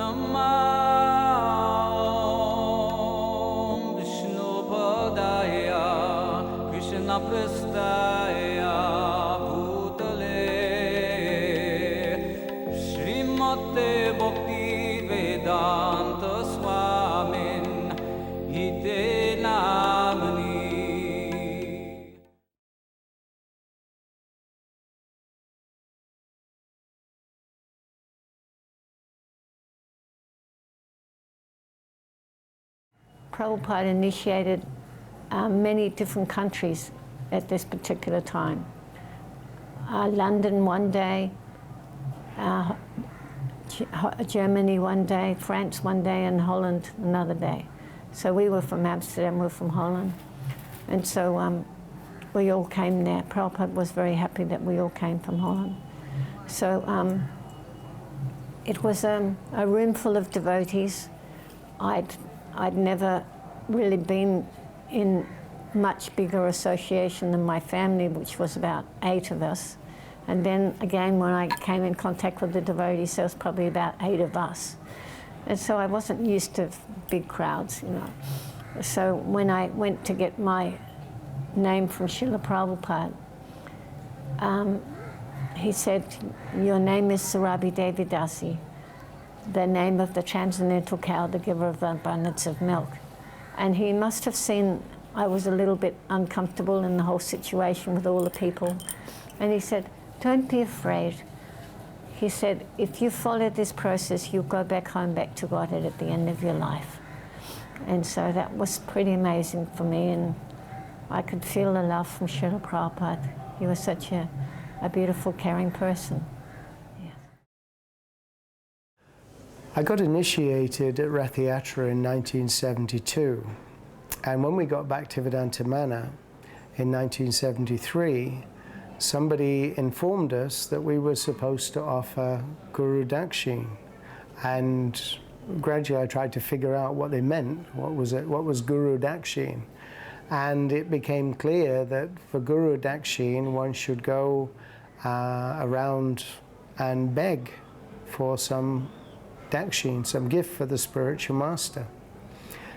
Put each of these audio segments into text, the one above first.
Namah Vishnu Padaya Krishna Prastaya Bhutale Srimate Bhakti Vedanta Swamin Ite Namani. Prabhupada initiated many different countries at this particular time. London one day, Germany one day, France one day, and Holland another day. So we were from Amsterdam, we were from Holland. And so we all came there. Prabhupada was very happy that we all came from Holland. So it was a room full of devotees. I'd never really been in much bigger association than my family, which was about 8 of us. And then again, when I came in contact with the devotees, there was probably about 8 of us. And so I wasn't used to big crowds, you know. So when I went to get my name from Srila Prabhupada, he said, "Your name is Surabi Devi Dasi, the name of the transcendental cow, the giver of the abundance of milk." And he must have seen I was a little bit uncomfortable in the whole situation with all the people. And he said, "Don't be afraid." He said, "If you follow this process, you'll go back home, back to Godhead at the end of your life." And so that was pretty amazing for me, and I could feel the love from Srila Prabhupada. He was such a beautiful, caring person. I got initiated at Rath Yatra in 1972, and when we got back to Vedanta Mana in 1973, somebody informed us that we were supposed to offer Guru Dakshin, and gradually I tried to figure out what they meant. What was Guru Dakshin? And it became clear that for Guru Dakshin one should go around and beg for some Dakshin, some gift for the spiritual master.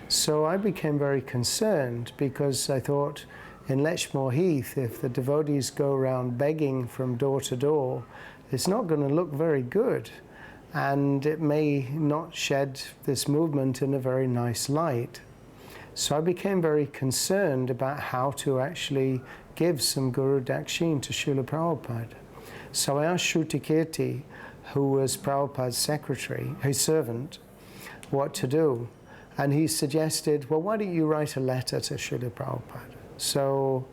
So I became very concerned, because I thought, in Lechmore Heath, if the devotees go around begging from door to door, it's not going to look very good, and it may not shed this movement in a very nice light. So I became very concerned about how to actually give some Guru Dakshin to Srila Prabhupada. So I asked Shrutikirti, who was Prabhupada's secretary, his servant, what to do. And he suggested, well, why don't you write a letter to Srila Prabhupada? So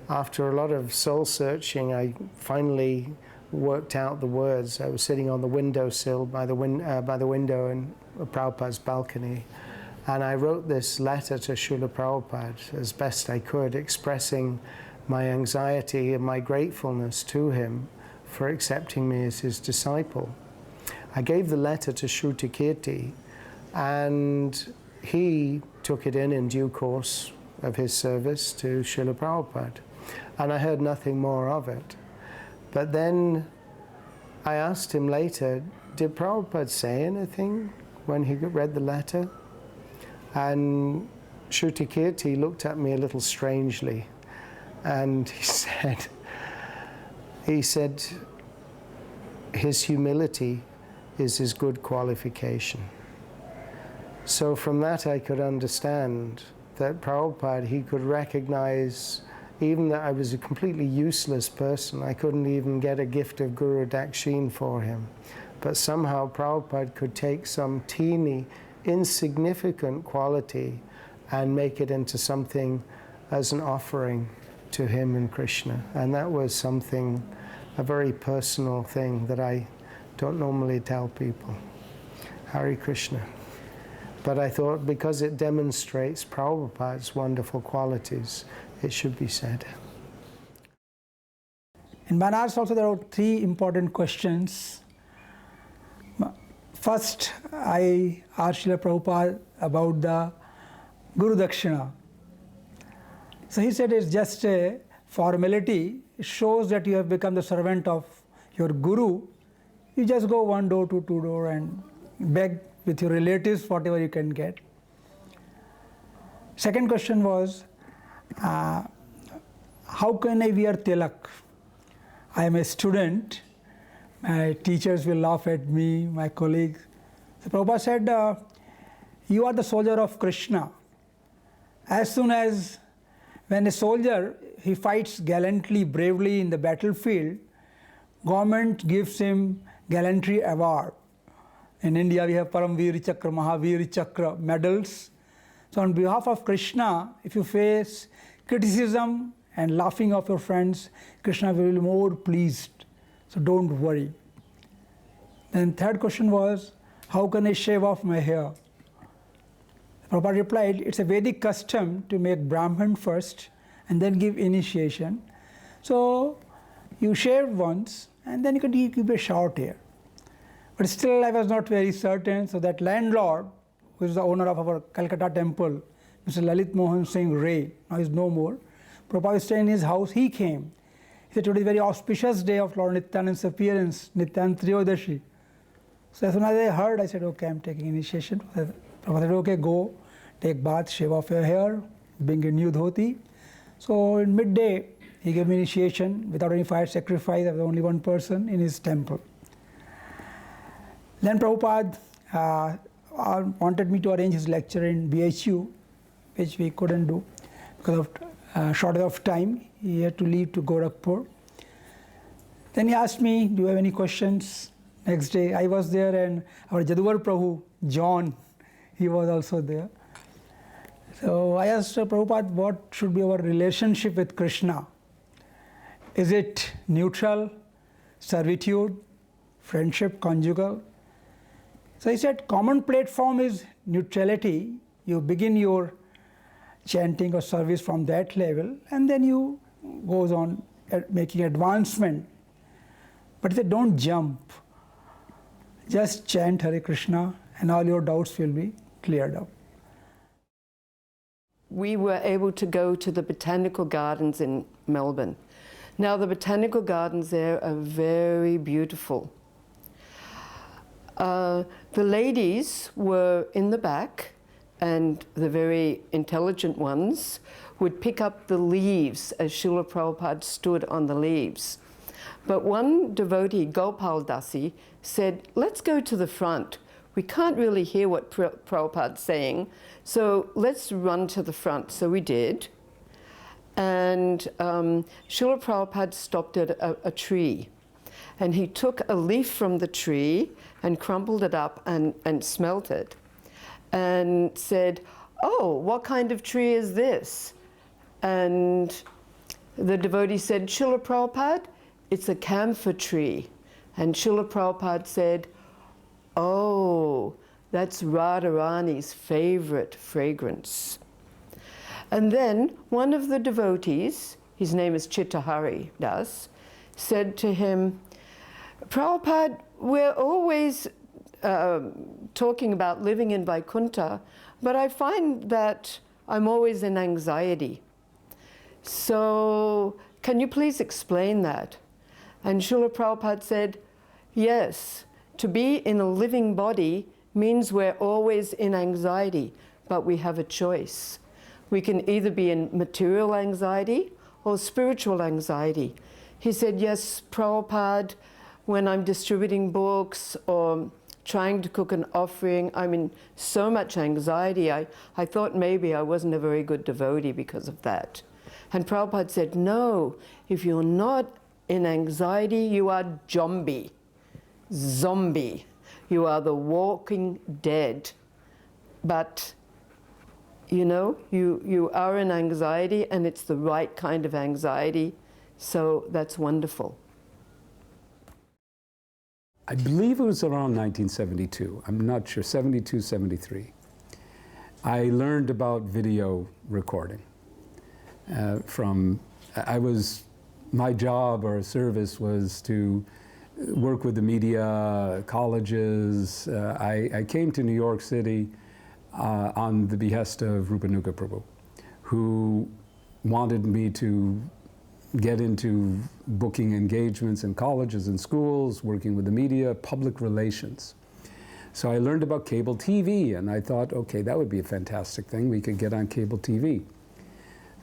after a lot of soul searching, I finally worked out the words. I was sitting on the windowsill by the window in Prabhupada's balcony, and I wrote this letter to Srila Prabhupada as best I could, expressing my anxiety and my gratefulness to him for accepting me as his disciple. I gave the letter to Shrutikirti, and he took it in due course of his service to Srila Prabhupada, and I heard nothing more of it. But then I asked him later, did Prabhupada say anything when he read the letter? And Shrutikirti looked at me a little strangely, and he said, his humility is his good qualification. So from that I could understand that Prabhupada, he could recognize even that I was a completely useless person. I couldn't even get a gift of Guru Dakshin for him. But somehow Prabhupada could take some teeny, insignificant quality and make it into something as an offering to him and Krishna. And that was something, a very personal thing that I don't normally tell people. Hare Krishna. But I thought, because it demonstrates Prabhupada's wonderful qualities, it should be said. In Banaras also there are 3 important questions. First, I asked Srila Prabhupada about the Guru Dakshina. So he said it's just a formality. It shows that you have become the servant of your Guru. You just go 1 door to 2 door and beg with your relatives whatever you can get. Second question was, how can I wear tilak? I am a student, my teachers will laugh at me, my colleagues. So Prabhupada said, you are the soldier of Krishna. As soon as when a soldier, he fights gallantly, bravely in the battlefield, government gives him gallantry award. In India we have Paramveer Chakra, Mahavir Chakra medals. So on behalf of Krishna, if you face criticism and laughing of your friends, Krishna will be more pleased. So don't worry. Then third question was, how can I shave off my hair? Prabhupada replied, it's a Vedic custom to make Brahman first and then give initiation. So you shave once and then you can keep a short hair. But still I was not very certain, so that landlord, who is the owner of our Calcutta temple, Mr. Lalit Mohan Singh Ray, now he is no more. Prabhupada was staying in his house, he came. He said, today is a very auspicious day of Lord Nityananda's appearance, Nityan Triyodashi. So as soon as I heard, I said, okay, I'm taking initiation. Prabhupada said, okay, go, take bath, shave off your hair, bring a new dhoti. So in midday, he gave me initiation without any fire sacrifice. I was only one person in his temple. Then Prabhupada wanted me to arrange his lecture in BHU, which we couldn't do because of shortage of time. He had to leave to Gorakhpur. Then he asked me, do you have any questions? Next day I was there, and our Jaduvar Prabhu, John, he was also there. So I asked Prabhupada, what should be our relationship with Krishna? Is it neutral, servitude, friendship, conjugal? So he said, common platform is neutrality. You begin your chanting or service from that level, and then you goes on making advancement. But he said, don't jump. Just chant Hare Krishna and all your doubts will be cleared up. We were able to go to the botanical gardens in Melbourne. Now the botanical gardens there are very beautiful. The ladies were in the back, and the very intelligent ones would pick up the leaves as Srila Prabhupada stood on the leaves. But one devotee, Gopal Dasi, said, let's go to the front. We can't really hear what Prabhupada's saying, so let's run to the front. So we did. And Srila Prabhupada stopped at a tree. And he took a leaf from the tree and crumpled it up and smelt it. And said, oh, what kind of tree is this? And the devotee said, Srila Prabhupada, it's a camphor tree. And Srila Prabhupada said, oh, that's Radharani's favorite fragrance. And then one of the devotees, his name is Chittahari Das, said to him, Prabhupada, we're always talking about living in Vaikuntha, but I find that I'm always in anxiety. So can you please explain that? And Srila Prabhupada said, yes, to be in a living body means we're always in anxiety, but we have a choice. We can either be in material anxiety or spiritual anxiety. He said, yes, Prabhupada, when I'm distributing books or trying to cook an offering, I'm in so much anxiety. I thought maybe I wasn't a very good devotee because of that. And Prabhupada said, no, if you're not in anxiety, you are zombie. You are the walking dead. But, you know, you are in anxiety, and it's the right kind of anxiety, so that's wonderful. I believe it was around 1972. I'm not sure, 72, 73. I learned about video recording my job or service was to work with the media, colleges. I came to New York City on the behest of Rupanuga Prabhu, who wanted me to get into booking engagements in colleges and schools, working with the media, public relations. So I learned about cable TV, and I thought, okay, that would be a fantastic thing. We could get on cable TV.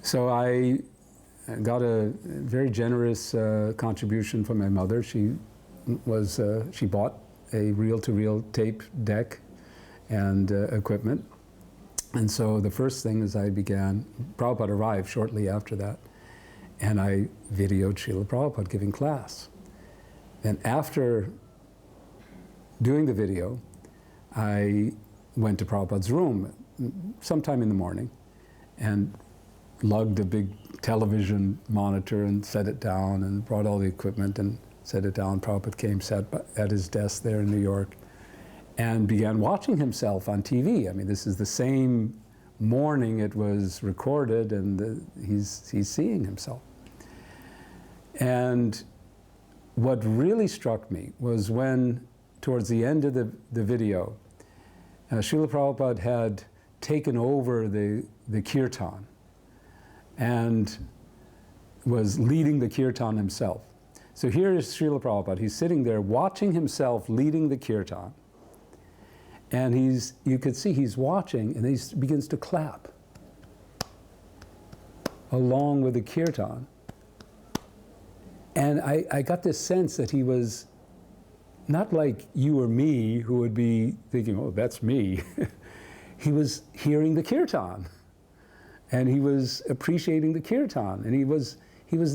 So I got a very generous contribution from my mother. She bought a reel-to-reel tape deck and equipment. And so the first thing is I began, Prabhupada arrived shortly after that, and I videoed Srila Prabhupada giving class. And after doing the video, I went to Prabhupada's room sometime in the morning and lugged a big television monitor and set it down and brought all the equipment and set it down. Prabhupada came, sat at his desk there in New York, and began watching himself on TV. I mean, this is the same morning it was recorded, and he's seeing himself. And what really struck me was when, towards the end of the video, Srila Prabhupada had taken over the kirtan and was leading the kirtan himself. So here is Srila Prabhupada. He's sitting there watching himself leading the kirtan. And you could see he's watching, and he begins to clap along with the kirtan. And I got this sense that he was not like you or me who would be thinking, oh, that's me. He was hearing the kirtan, and he was appreciating the kirtan, and he was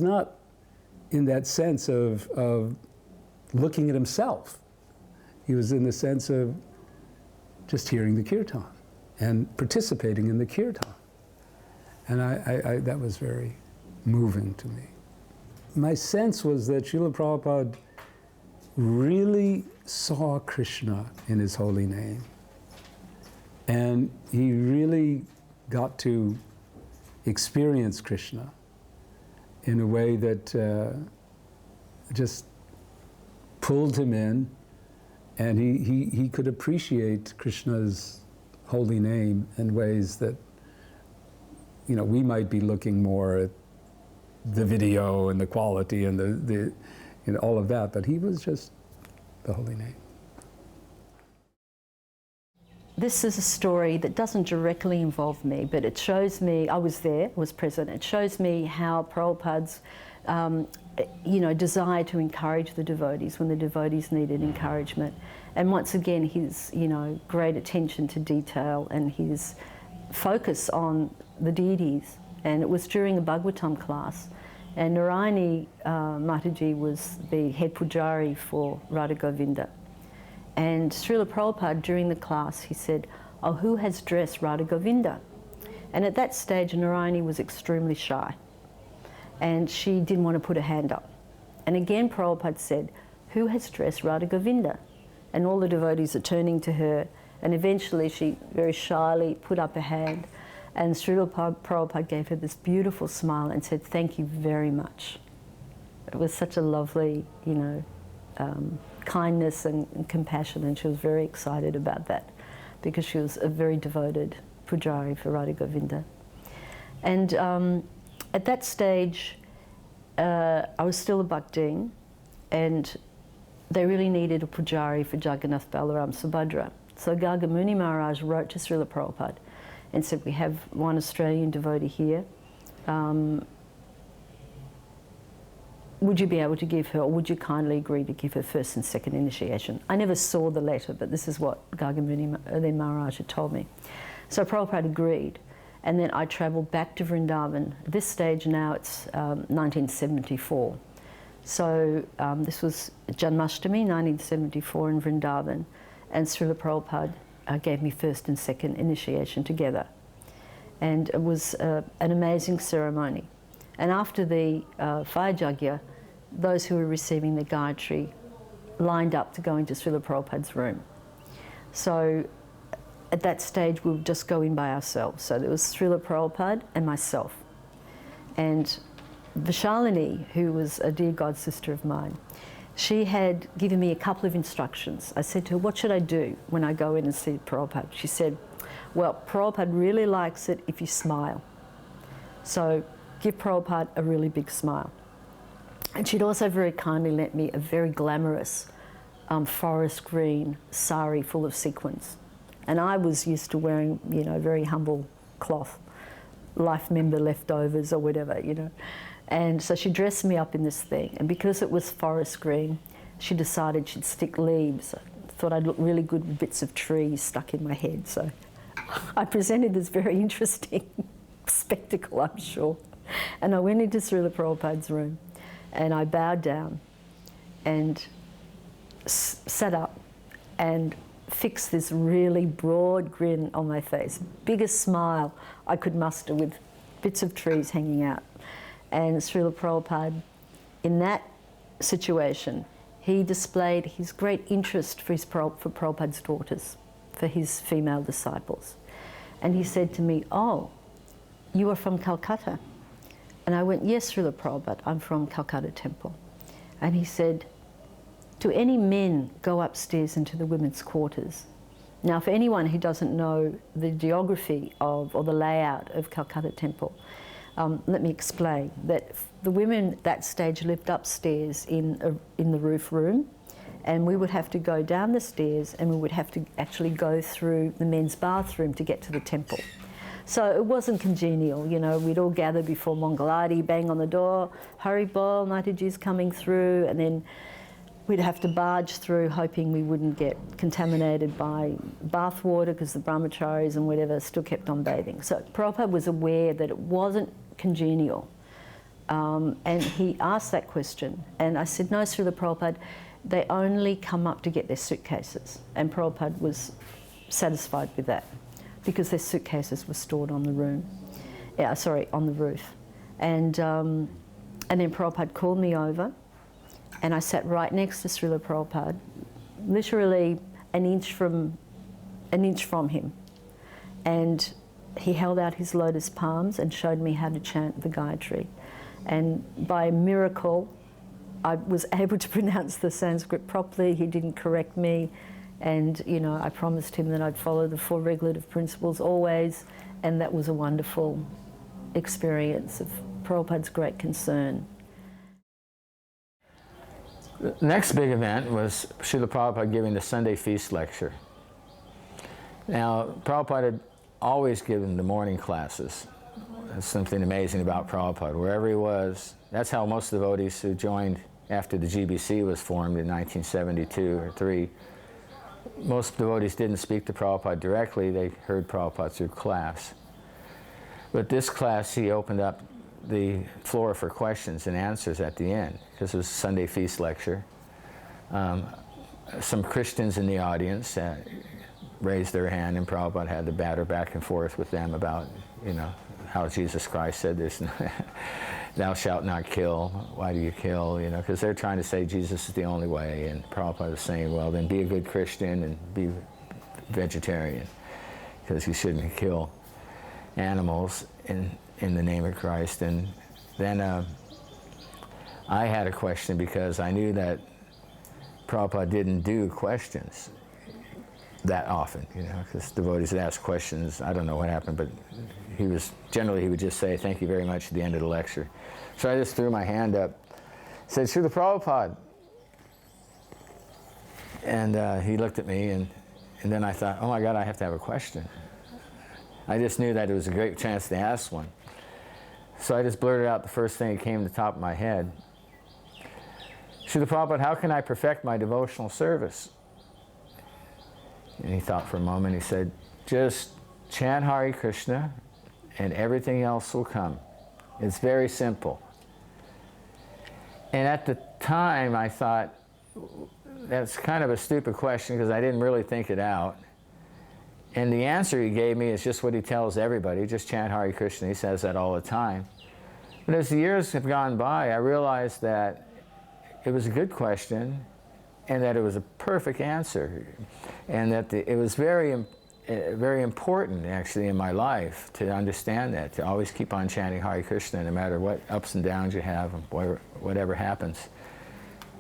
not in that sense of looking at himself. He was in the sense of just hearing the kirtan and participating in the kirtan. And that was very moving to me. My sense was that Srila Prabhupada really saw Krishna in his holy name. And he really got to experience Krishna in a way that just pulled him in, and he could appreciate Krishna's holy name in ways that, you know, we might be looking more at the video and the quality and the you know, all of that, but he was just the holy name. This is a story that doesn't directly involve me, but it shows me, I was there, was present, it shows me how Prabhupada's desire to encourage the devotees when the devotees needed encouragement. And once again, his great attention to detail and his focus on the deities. And it was during a Bhagavatam class, and Narayani Mataji was the head pujari for Radha Govinda. And Srila Prabhupada, during the class, he said, oh, who has dressed Radha Govinda? And at that stage, Narayani was extremely shy, and she didn't want to put her hand up. And again, Prabhupada said, who has dressed Radha Govinda? And all the devotees are turning to her, and eventually she very shyly put up her hand, and Srila Prabhupada gave her this beautiful smile and said, thank you very much. It was such a lovely, kindness and compassion, and she was very excited about that because she was a very devoted pujari for Radha Govinda. And at that stage, I was still a bhaktin, and they really needed a pujari for Jagannath, Balaram, Subhadra. So Garga Muni Maharaj wrote to Srila Prabhupada and said, we have one Australian devotee here. Would you be able to give her, or would you kindly agree to give her first and second initiation? I never saw the letter, but this is what Garga Muni Maharaj had told me. So Prabhupada agreed, and then I travelled back to Vrindavan. At this stage now, it's 1974. So this was Janmashtami, 1974 in Vrindavan, and Srila Prabhupada gave me first and second initiation together. And it was an amazing ceremony. And after the fire yajna, those who were receiving the Gayatri lined up to go into Srila Prabhupada's room. So at that stage, we would just go in by ourselves. So there was Srila Prabhupada and myself. And Vishalini, who was a dear god sister of mine, she had given me a couple of instructions. I said to her, what should I do when I go in and see Prabhupada? She said, well, Prabhupada really likes it if you smile. So give Prabhupada a really big smile. And she'd also very kindly lent me a very glamorous forest green sari full of sequins. And I was used to wearing, you know, very humble cloth, life member leftovers or whatever, you know. And so she dressed me up in this thing. And because it was forest green, she decided she'd stick leaves. I thought I'd look really good with bits of trees stuck in my head. So I presented this very interesting spectacle, I'm sure. And I went into Srila Prabhupada's room and I bowed down and sat up and fixed this really broad grin on my face, biggest smile I could muster with bits of trees hanging out. And Srila Prabhupada, in that situation, he displayed his great interest for Prabhupada's daughters, for his female disciples. And he said to me, "Oh, you are from Calcutta?" And I went, "Yes, Srila Prabhupada, I'm from Calcutta Temple." And he said, "Do any men go upstairs into the women's quarters?" Now, for anyone who doesn't know the geography of, or the layout of Calcutta Temple, let me explain that the women at that stage lived upstairs in the roof room, and we would have to go down the stairs and we would have to actually go through the men's bathroom to get to the temple. So it wasn't congenial, you know, we'd all gather before Mangalati, bang on the door, "Hari Bol, Mataji's coming through," and then we'd have to barge through hoping we wouldn't get contaminated by bath water because the brahmacharis and whatever still kept on bathing. So Prabhupada was aware that it wasn't congenial. And he asked that question. And I said, "No, Srila Prabhupada, they only come up to get their suitcases." And Prabhupada was satisfied with that because their suitcases were stored on the room. On the roof. And then Prabhupada called me over. And I sat right next to Srila Prabhupada, literally an inch from him. And he held out his lotus palms and showed me how to chant the Gayatri. And by miracle, I was able to pronounce the Sanskrit properly. He didn't correct me. And, you know, I promised him that I'd follow the 4 regulative principles always. And that was a wonderful experience of Prabhupada's great concern. The next big event was Srila Prabhupada giving the Sunday feast lecture. Now, Prabhupada had always given the morning classes. That's something amazing about Prabhupada. Wherever he was, that's how most devotees who joined after the GBC was formed in 1972 or 3, most devotees didn't speak to Prabhupada directly, they heard Prabhupada through class. But this class, he opened up the floor for questions and answers at the end, because it was a Sunday feast lecture. Some Christians in the audience raised their hand, and Prabhupada had to batter back and forth with them about, you know, how Jesus Christ said this, "Thou shalt not kill, why do you kill?" You know, because they're trying to say Jesus is the only way, and Prabhupada was saying, well, then be a good Christian and be vegetarian, because you shouldn't kill animals in the name of Christ. And then I had a question because I knew that Prabhupada didn't do questions that often, you know, because devotees would ask questions. I don't know what happened, but he would just say, "Thank you very much" at the end of the lecture. So I just threw my hand up, said, "Srila Prabhupada." And he looked at me, and then I thought, oh my God, I have to have a question. I just knew that it was a great chance to ask one. So I just blurted out the first thing that came to the top of my head. "Srila Prabhupada, how can I perfect my devotional service?" And he thought for a moment. He said, "Just chant Hare Krishna and everything else will come. It's very simple." And at the time I thought, that's kind of a stupid question because I didn't really think it out. And the answer he gave me is just what he tells everybody, just chant Hare Krishna. He says that all the time. But as the years have gone by, I realized that it was a good question and that it was a perfect answer, and that it was very important actually in my life to understand that, to always keep on chanting Hare Krishna no matter what ups and downs you have, and whatever happens.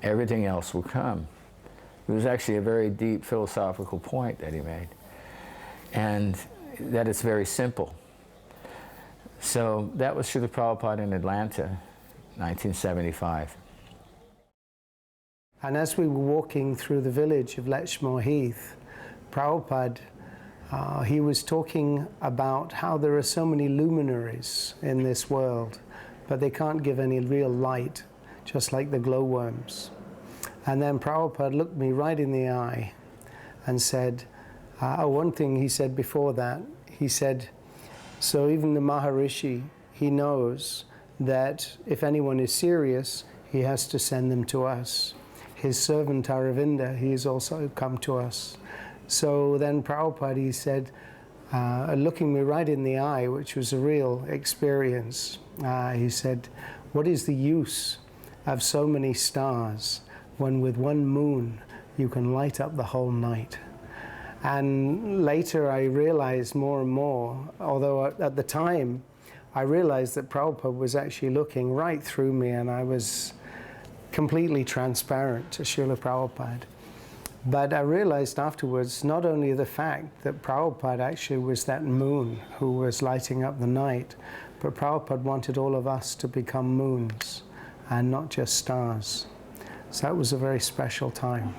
Everything else will come. It was actually a very deep philosophical point that he made, and that it's very simple. So that was Srila Prabhupada in Atlanta, 1975. And as we were walking through the village of Lechmore Heath, Prabhupada, he was talking about how there are so many luminaries in this world, but they can't give any real light, just like the glowworms. And then Prabhupada looked me right in the eye and said, one thing he said before that, he said, so even the Maharishi, he knows that if anyone is serious, he has to send them to us. His servant Aravinda, he has also come to us. So then Prabhupada, he said, looking me right in the eye, which was a real experience, he said, what is the use of so many stars when with one moon you can light up the whole night? And later I realized more and more, although at the time I realized that Prabhupada was actually looking right through me, and I was completely transparent to Srila Prabhupada. But I realized afterwards not only the fact that Prabhupada actually was that moon who was lighting up the night, but Prabhupada wanted all of us to become moons and not just stars. So that was a very special time.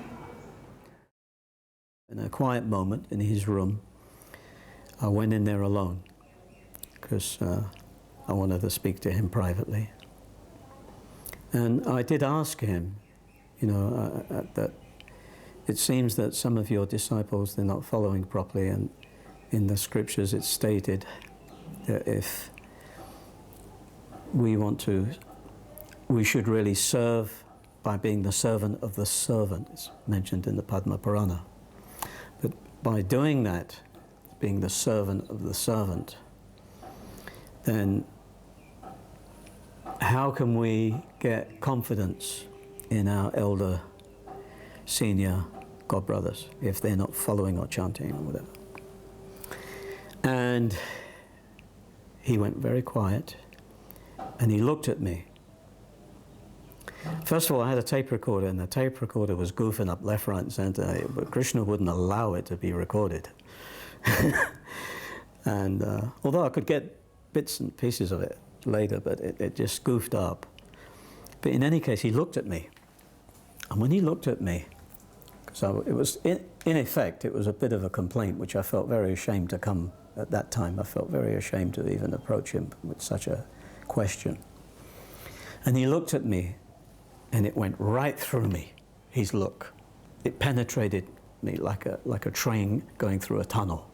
In a quiet moment in his room, I went in there alone because I wanted to speak to him privately. And I did ask him, you know, that it seems that some of your disciples, they're not following properly, and in the scriptures it's stated that if we want to, we should really serve by being the servant of the servant. It's mentioned in the Padma Purana. But by doing that, being the servant of the servant, then how can we get confidence in our elder, senior godbrothers if they're not following or chanting or whatever? And he went very quiet and he looked at me. First of all, I had a tape recorder, and the tape recorder was goofing up left, right, and center, but Krishna wouldn't allow it to be recorded. And although I could get bits and pieces of it later, but it just goofed up. But in any case, he looked at me. And when he looked at me, so it was, in effect, it was a bit of a complaint, which I felt very ashamed to come at that time. I felt very ashamed to even approach him with such a question. And he looked at me, and it went right through me, his look. It penetrated me like a train going through a tunnel,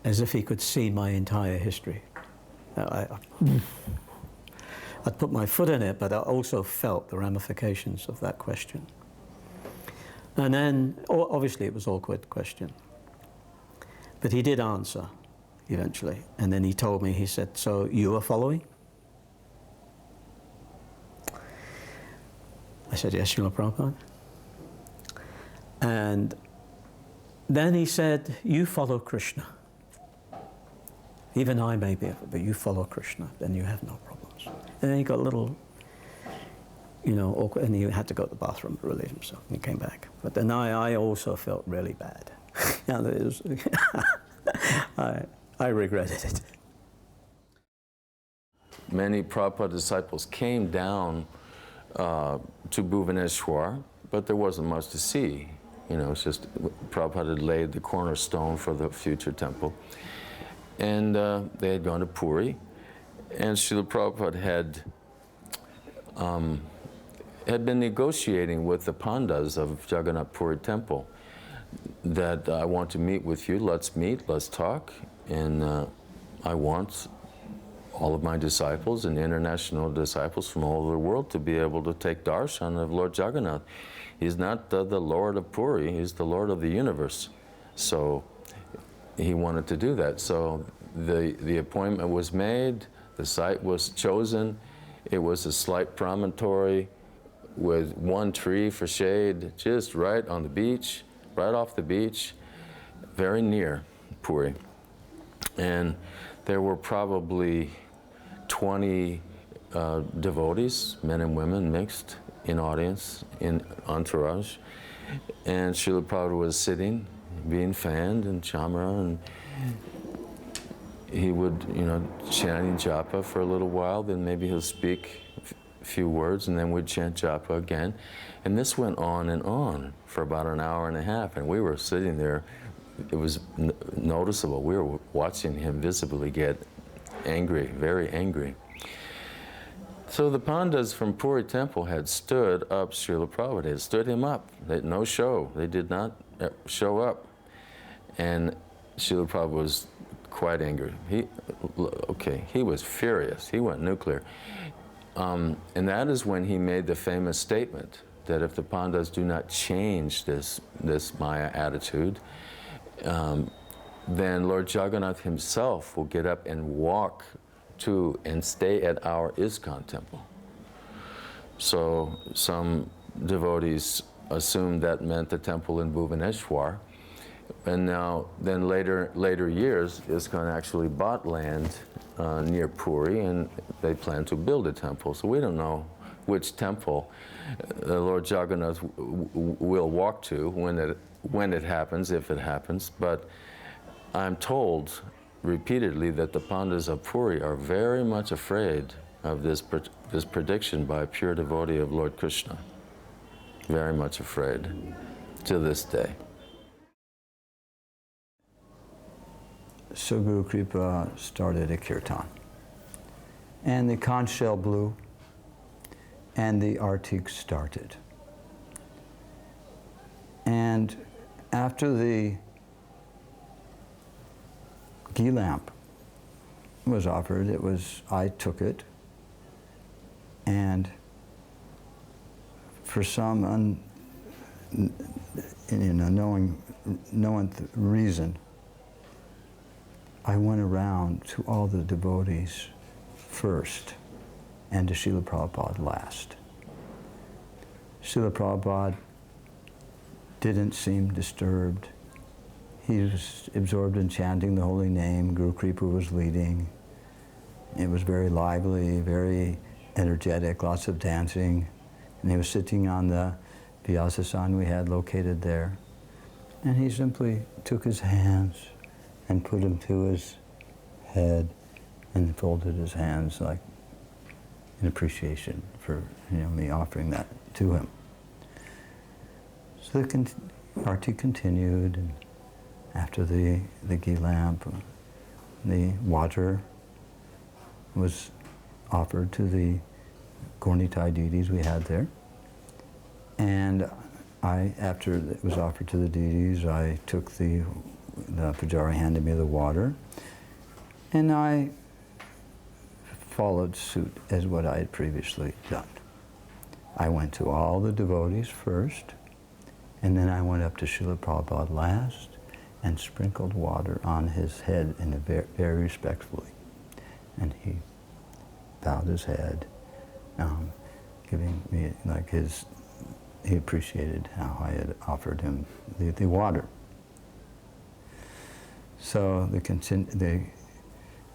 as if he could see my entire history. I'd put my foot in it, but I also felt the ramifications of that question. And then, obviously it was an awkward question, but he did answer eventually. And then he told me, he said, so you are following? I said, yes, Srila Prabhupada. And then he said, you follow Krishna. Even I may be, but you follow Krishna, then you have no problems. And then he got a little, you know, awkward, and he had to go to the bathroom to relieve himself, and he came back. But then I also felt really bad. It was I regretted it. Many Prabhupada disciples came down to Bhuvaneshwar, but there wasn't much to see. You know, it's just Prabhupada had laid the cornerstone for the future temple. And they had gone to Puri, and Srila Prabhupada had been negotiating with the Pandas of Jagannath Puri temple that I want to meet with you, let's meet, let's talk, and I want all of my disciples and international disciples from all over the world to be able to take darshan of Lord Jagannath. He's not the Lord of Puri, he's the Lord of the universe. So he wanted to do that. So the appointment was made, the site was chosen. It was a slight promontory with one tree for shade, just right on the beach, right off the beach, very near Puri. And there were probably 20 devotees, men and women mixed, in audience, in entourage. And Srila Prabhupada was sitting, being fanned in chamara, and he would, you know, chanting japa for a little while, then maybe he'll speak few words, and then we'd chant japa again. And this went on and on for about an hour and a half, and we were sitting there. It was noticeable. We were watching him visibly get angry, very angry. So the Pandas from Puri Temple had stood up Srila Prabhupada. They had stood him up. They had no show. They did not show up. And Srila Prabhupada was quite angry. He was furious. He went nuclear. And that is when he made the famous statement that if the Pandas do not change this Maya attitude, then Lord Jagannath himself will get up and walk to and stay at our ISKCON temple. So some devotees assumed that meant the temple in Bhubaneswar. And now, then later years, ISKCON actually bought land near Puri, and they plan to build a temple. So we don't know which temple Lord Jagannath will walk to when it happens, if it happens. But I'm told repeatedly that the Pandas of Puri are very much afraid of this prediction by a pure devotee of Lord Krishna. Very much afraid to this day. So Guru Kripa started a kirtan. And the conch shell blew, and the artik started. And after the ghee lamp was offered, I took it, and for some unknown reason, I went around to all the devotees first and to Srila Prabhupada last. Srila Prabhupada didn't seem disturbed. He was absorbed in chanting the holy name. Guru Kripa was leading. It was very lively, very energetic, lots of dancing. And he was sitting on the Vyasasan we had located there. And he simply took his hands and put them to his head and folded his hands like in appreciation for me offering that to him. So the arti continued, and after the ghee lamp, the water was offered to the Gornitai deities we had there. And after it was offered to the deities, I took the Pujari handed me the water, and I followed suit as what I had previously done. I went to all the devotees first, and then I went up to Srila Prabhupada last and sprinkled water on his head very respectfully. And he bowed his head, giving me he appreciated how I had offered him the water. So the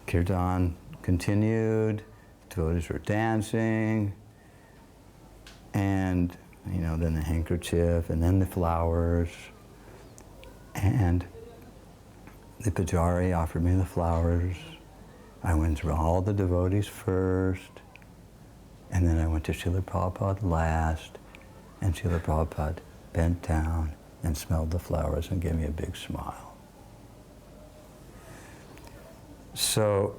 kirtan continued, devotees were dancing, and then the handkerchief, and then the flowers, and the pujari offered me the flowers. I went through all the devotees first, and then I went to Srila Prabhupada last, and Srila Prabhupada bent down and smelled the flowers and gave me a big smile. So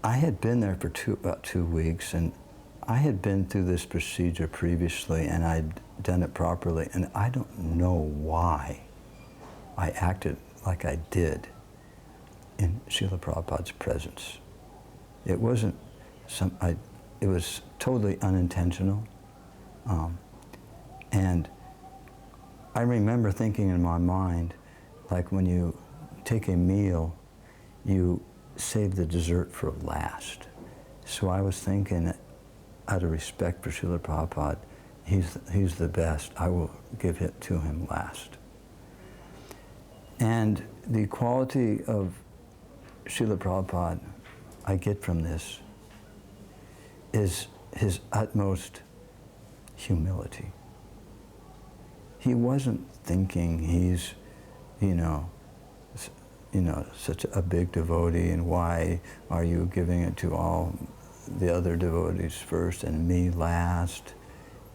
I had been there for about 2 weeks, and I had been through this procedure previously, and I'd done it properly, and I don't know why I acted like I did in Srila Prabhupada's presence. It wasn't it was totally unintentional. And I remember thinking in my mind, like when you take a meal, you save the dessert for last. So I was thinking, out of respect for Srila Prabhupada, he's the best, I will give it to him last. And the quality of Srila Prabhupada I get from this is his utmost humility. He wasn't thinking he's, such a big devotee, and why are you giving it to all the other devotees first and me last.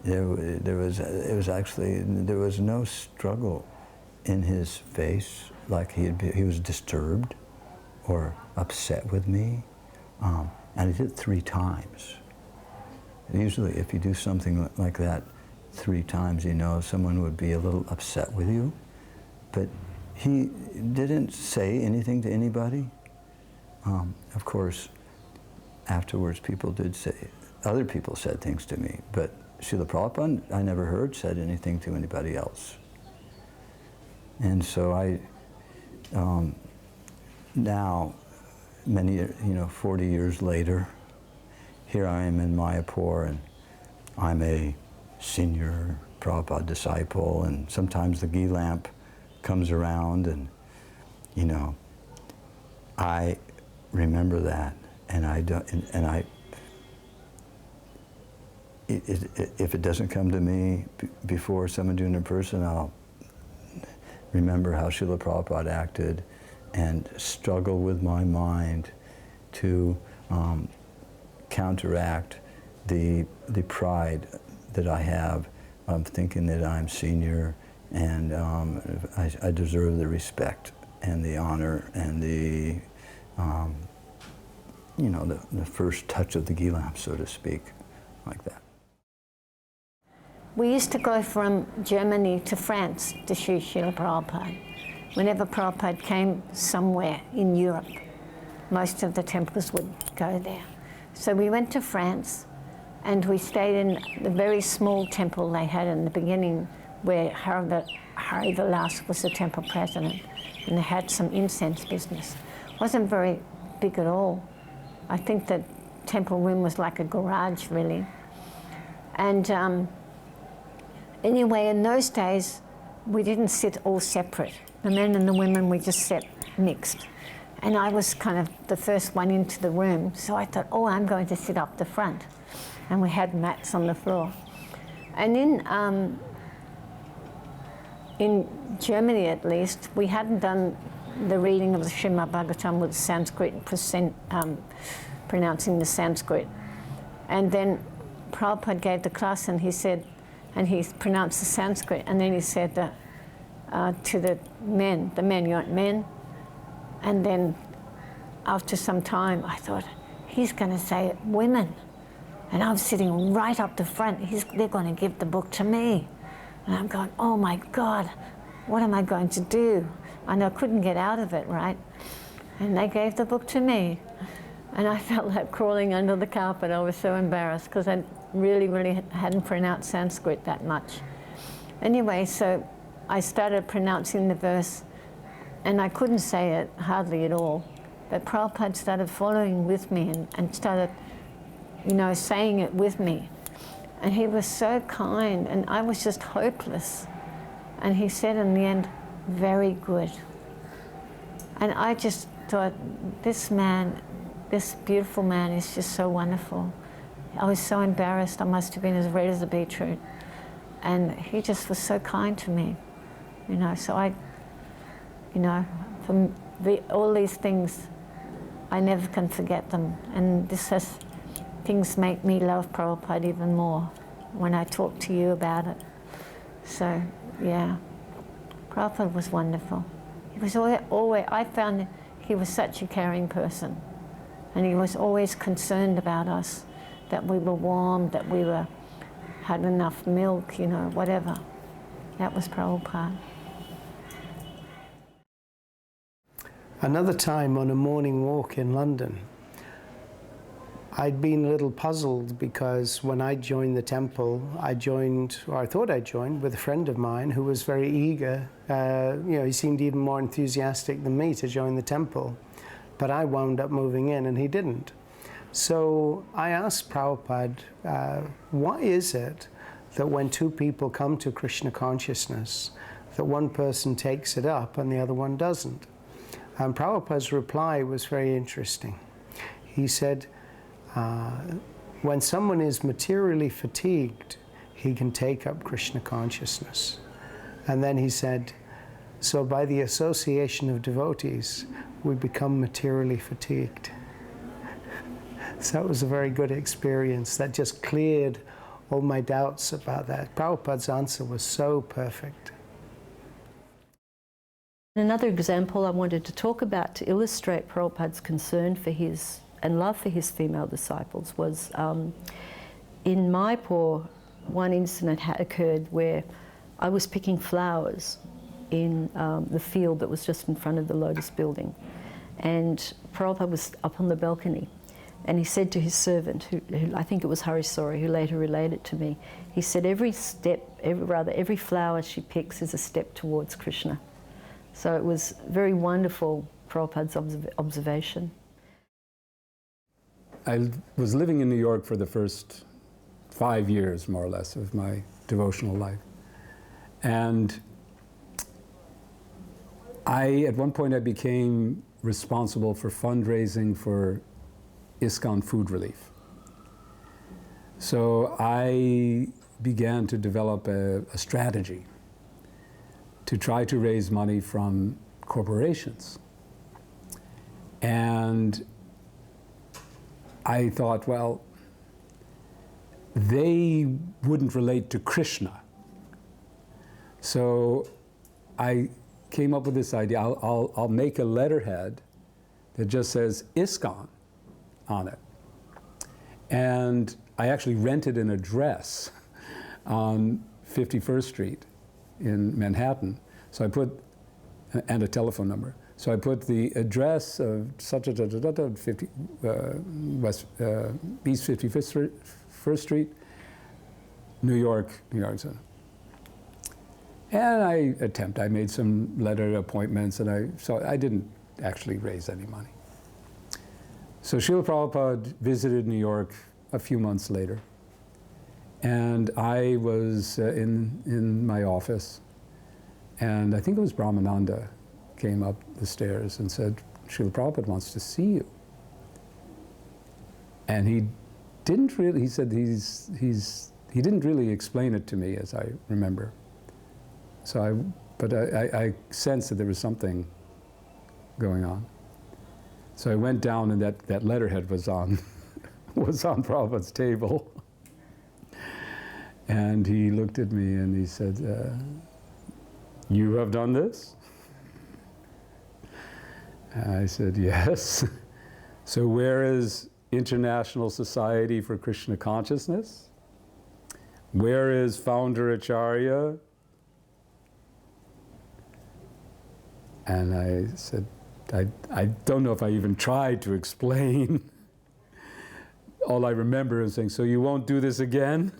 There was no struggle in his face, like he was disturbed or upset with me, and he did it 3 times. Usually if you do something like that 3 times, you know someone would be a little upset with you, but he didn't say anything to anybody. Of course, afterwards people did say, other people said things to me, but Srila Prabhupada, I never heard said anything to anybody else. And so I, now, 40 years later, here I am in Mayapur, and I'm a senior Prabhupada disciple, and sometimes the ghee lamp comes around, and I remember that, and I don't, if it doesn't come to me before someone doing it in person, I'll remember how Srila Prabhupada acted and struggle with my mind to counteract the pride that I have of thinking that I'm senior and I deserve the respect and the honor and the first touch of the ghee lamp, so to speak, like that. We used to go from Germany to France to see Srila Prabhupada. Whenever Prabhupada came somewhere in Europe, most of the temples would go there. So we went to France, and we stayed in the very small temple they had in the beginning, where Hari Vilas was the temple president, and they had some incense business. It wasn't very big at all. I think the temple room was like a garage, really. And anyway, in those days, we didn't sit all separate. The men and the women, we just sat mixed. And I was kind of the first one into the room, so I thought, oh, I'm going to sit up the front. And we had mats on the floor. And in Germany, at least, we hadn't done the reading of the Srimad Bhagavatam with Sanskrit, pronouncing the Sanskrit. And then Prabhupada gave the class, and he said, and he pronounced the Sanskrit, and then he said to the men, you want men? And then after some time, I thought, he's going to say women. And I'm sitting right up the front. They're going to give the book to me. And I'm going, oh my God, what am I going to do? And I couldn't get out of it, right? And they gave the book to me. And I felt like crawling under the carpet. I was so embarrassed because I really hadn't pronounced Sanskrit that much. Anyway, so I started pronouncing the verse, and I couldn't say it hardly at all. But Prabhupada started following with me and started, saying it with me. And he was so kind, and I was just hopeless. And he said in the end, very good. And I just thought, this man, this beautiful man is just so wonderful. I was so embarrassed. I must have been as red as a beetroot. And he just was so kind to me. So I, from all these things, I never can forget them. And things make me love Prabhupada even more when I talk to you about it. So, yeah, Prabhupada was wonderful. He was always, I found he was such a caring person. And he was always concerned about us, that we were warm, that we had enough milk, whatever. That was Prabhupada. Another time on a morning walk in London, I'd been a little puzzled because when I joined the temple, I thought I joined with a friend of mine who was very eager. He seemed even more enthusiastic than me to join the temple. But I wound up moving in and he didn't. So I asked Prabhupada, why is it that when 2 people come to Krishna consciousness, that one person takes it up and the other one doesn't? And Prabhupada's reply was very interesting. He said, when someone is materially fatigued, he can take up Krishna consciousness. And then he said, so by the association of devotees, we become materially fatigued. So it was a very good experience that just cleared all my doubts about that. Prabhupada's answer was so perfect. Another example I wanted to talk about to illustrate Prabhupada's concern for his and love for his female disciples was in Mayapur, one incident occurred where I was picking flowers in the field that was just in front of the Lotus building. And Prabhupada was up on the balcony, and he said to his servant, who I think it was Harisori, who later relayed it to me, he said every flower she picks is a step towards Krishna. So it was very wonderful, Prabhupada's observation. I was living in New York for the first 5 years, more or less, of my devotional life. And at one point I became responsible for fundraising for ISKCON food relief. So I began to develop a strategy to try to raise money from corporations. And I thought, well, they wouldn't relate to Krishna. So I came up with this idea, I'll make a letterhead that just says ISKCON on it. And I actually rented an address on 51st Street in Manhattan. So I put, and a telephone number. So I put the address of such a 50, East 51st Street, New York. And I made some letter appointments, and so I didn't actually raise any money. So Srila Prabhupada visited New York a few months later, and I was in my office, and I think it was Brahmananda came up the stairs and said, Srila Prabhupada wants to see you. And he didn't really, he said he didn't really explain it to me, as I remember. So I sensed that there was something going on. So I went down, and that letterhead was on Prabhupada's table. And he looked at me and he said, you have done this? And I said, yes. So where is International Society for Krishna Consciousness? Where is Founder Acharya? And I said, I don't know if I even tried to explain. All I remember is saying, so you won't do this again?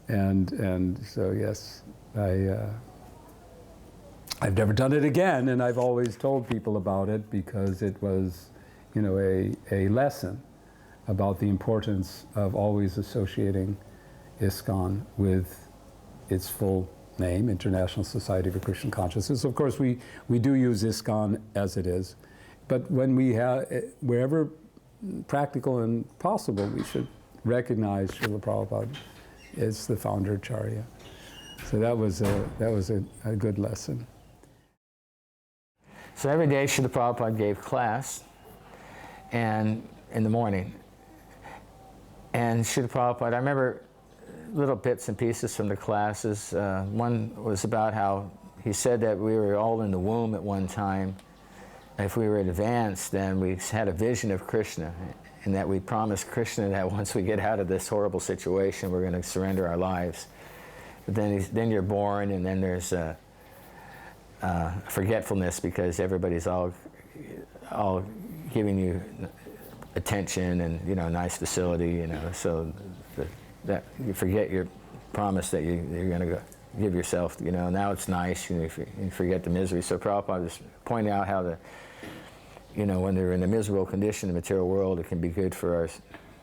And so yes, I've never done it again, and I've always told people about it because it was, a lesson about the importance of always associating ISKCON with its full name, International Society for Krishna Consciousness. Of course, we do use ISKCON as it is, but when we have, wherever practical and possible, we should recognize Srila Prabhupada as the founder Acharya. So that was a good lesson. So every day Srila Prabhupada gave class, and in the morning. And Srila Prabhupada, I remember little bits and pieces from the classes. One was about how he said that we were all in the womb at one time. If we were advanced, then we had a vision of Krishna, and that we promised Krishna that once we get out of this horrible situation, we're going to surrender our lives. But then you're born, and then there's forgetfulness because everybody's all giving you attention and a nice facility, so that you forget your promise that you're going to go give yourself. Now it's nice. You forget the misery. So Prabhupada was pointing out how when they're in a miserable condition in the material world, it can be good for our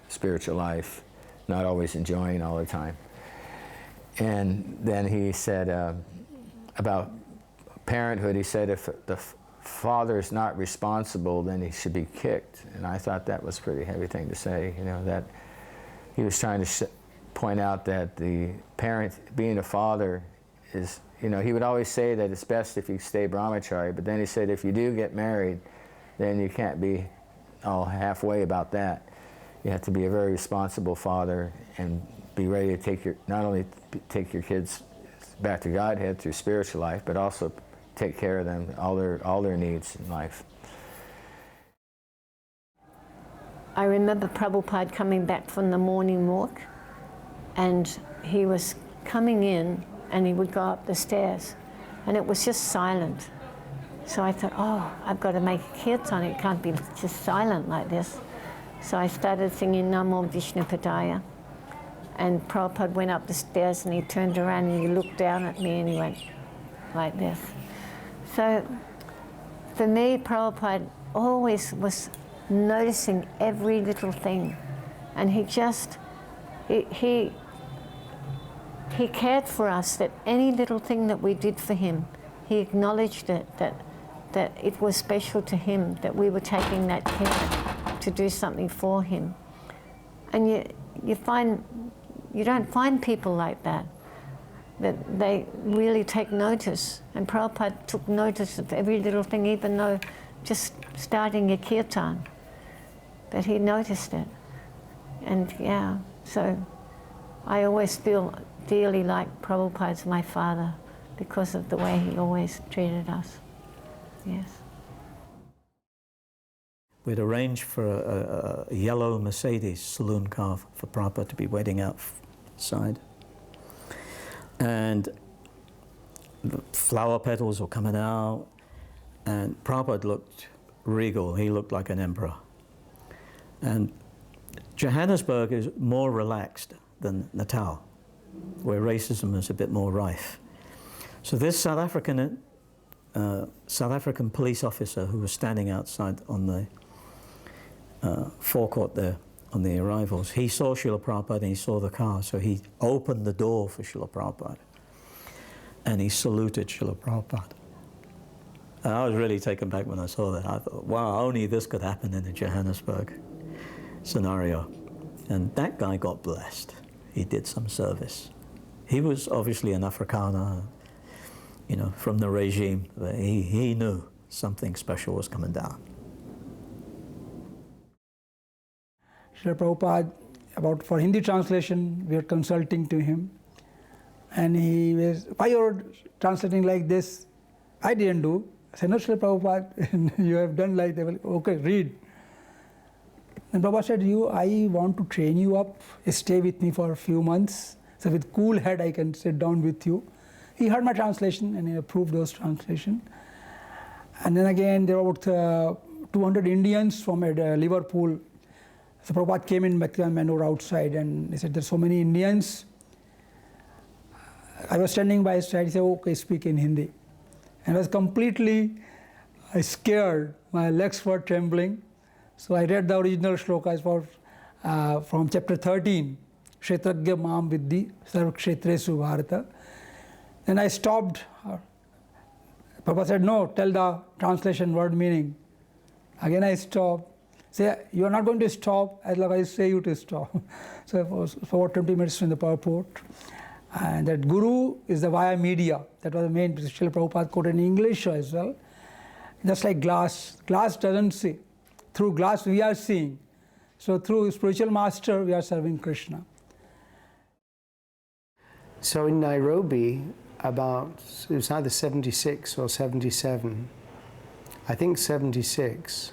spiritual life, not always enjoying all the time. And then he said about parenthood, he said if the father is not responsible, then he should be kicked. And I thought that was a pretty heavy thing to say, that he was trying to point out that the parent, being a father, is, he would always say that it's best if you stay brahmachari, but then he said if you do get married, then you can't be all halfway about that. You have to be a very responsible father and be ready to take not only take your kids back to Godhead through spiritual life, but also take care of them, all their needs in life. I remember Prabhupada coming back from the morning walk, and he was coming in and he would go up the stairs and it was just silent. So I thought, oh, I've got to make a kirtan, it can't be just silent like this. So I started singing Namo Vishnupadaya, and Prabhupada went up the stairs and he turned around and he looked down at me and he went like this. So for me, Prabhupada always was noticing every little thing, and he cared for us, that any little thing that we did for him, he acknowledged it, that it was special to him, that we were taking that care to do something for him. And you don't find people like that they really take notice. And Prabhupada took notice of every little thing, even though just starting a kirtan, that he noticed it. And yeah, so I always feel dearly like Prabhupada's my father because of the way he always treated us. Yes. We'd arranged for a yellow Mercedes saloon car for Prabhupada to be waiting outside. And the flower petals were coming out, and Prabhupada looked regal. He looked like an emperor. And Johannesburg is more relaxed than Natal, where racism is a bit more rife. So this South African police officer who was standing outside on the forecourt there on the arrivals, he saw Srila Prabhupada and he saw the car, so he opened the door for Srila Prabhupada and he saluted Srila Prabhupada. And I was really taken back when I saw that. I thought, wow, only this could happen in a Johannesburg scenario. And that guy got blessed. He did some service. He was obviously an Afrikaner, you know, from the regime, but he knew something special was coming down. Srila Prabhupada, for Hindi translation, we were consulting to him, and he was, why you're translating like this? I didn't do. I said, no, Srila Prabhupada, you have done like that. Okay, read. And Prabhupada said, I want to train you up, stay with me for a few months, so with cool head I can sit down with you. He heard my translation and he approved those translation. And then again, there were about 200 Indians from Liverpool. So Prabhupada came in Mecca and Manor outside, and he said, there's so many Indians. I was standing by his side, he said, okay, speak in Hindi. And I was completely scared, my legs were trembling. So I read the original shlokas from chapter 13, Kshetragya Mam Viddhi Sarva Kshetresu Bharata. Then I stopped. Prabhupada said, no, tell the translation word meaning. Again I stopped. Say, you are not going to stop as long as I say you to stop. So it was for 20 minutes in the purport. And that Guru is the via media. That was the main. Srila Prabhupada quoted in English as well. Just like glass. Glass doesn't see. Through glass we are seeing. So through spiritual master we are serving Krishna. So in Nairobi, it was either 76 or 77, I think 76,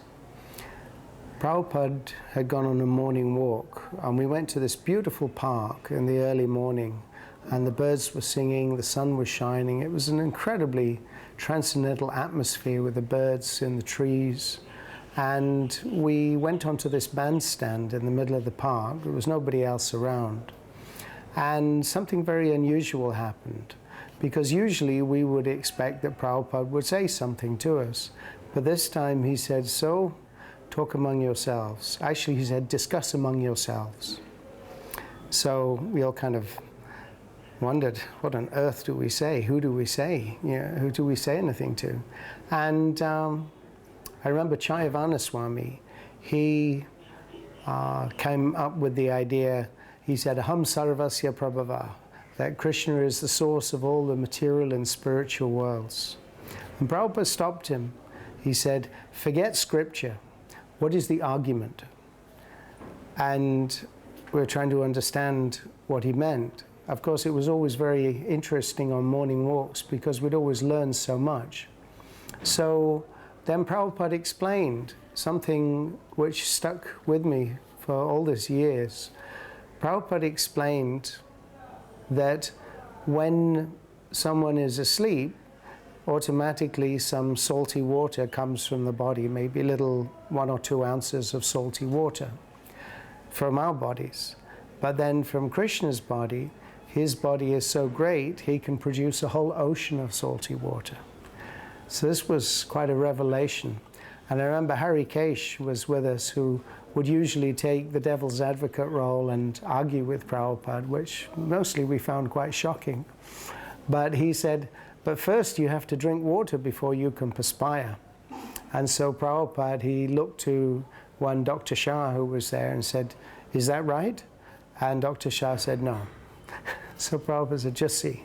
Prabhupada had gone on a morning walk, and we went to this beautiful park in the early morning, and the birds were singing, the sun was shining. It was an incredibly transcendental atmosphere with the birds in the trees. And we went onto this bandstand in the middle of the park. There was nobody else around. And something very unusual happened, because usually we would expect that Prabhupada would say something to us. But this time he said, so, talk among yourselves. Actually, he said, discuss among yourselves. So we all kind of wondered, what on earth do we say? Who do we say? Who do we say anything to? And I remember Chayavana Swami, he came up with the idea, he said, Aham Sarvasya Prabhava, that Krishna is the source of all the material and spiritual worlds. And Prabhupada stopped him. He said, forget scripture. what is the argument? And we were trying to understand what he meant. Of course, it was always very interesting on morning walks because we'd always learn so much. So then Prabhupada explained something which stuck with me for all these years. Prabhupada explained that when someone is asleep, automatically some salty water comes from the body, maybe little 1 or 2 ounces of salty water from our bodies. But then from Krishna's body, his body is so great, he can produce a whole ocean of salty water. So this was quite a revelation. And I remember Hari Kesh was with us, who would usually take the devil's advocate role and argue with Prabhupada, which mostly we found quite shocking. But he said, but first you have to drink water before you can perspire. And so Prabhupada, he looked to one Dr. Shah who was there and said, is that right? And Dr. Shah said, no. So Prabhupada said, just see.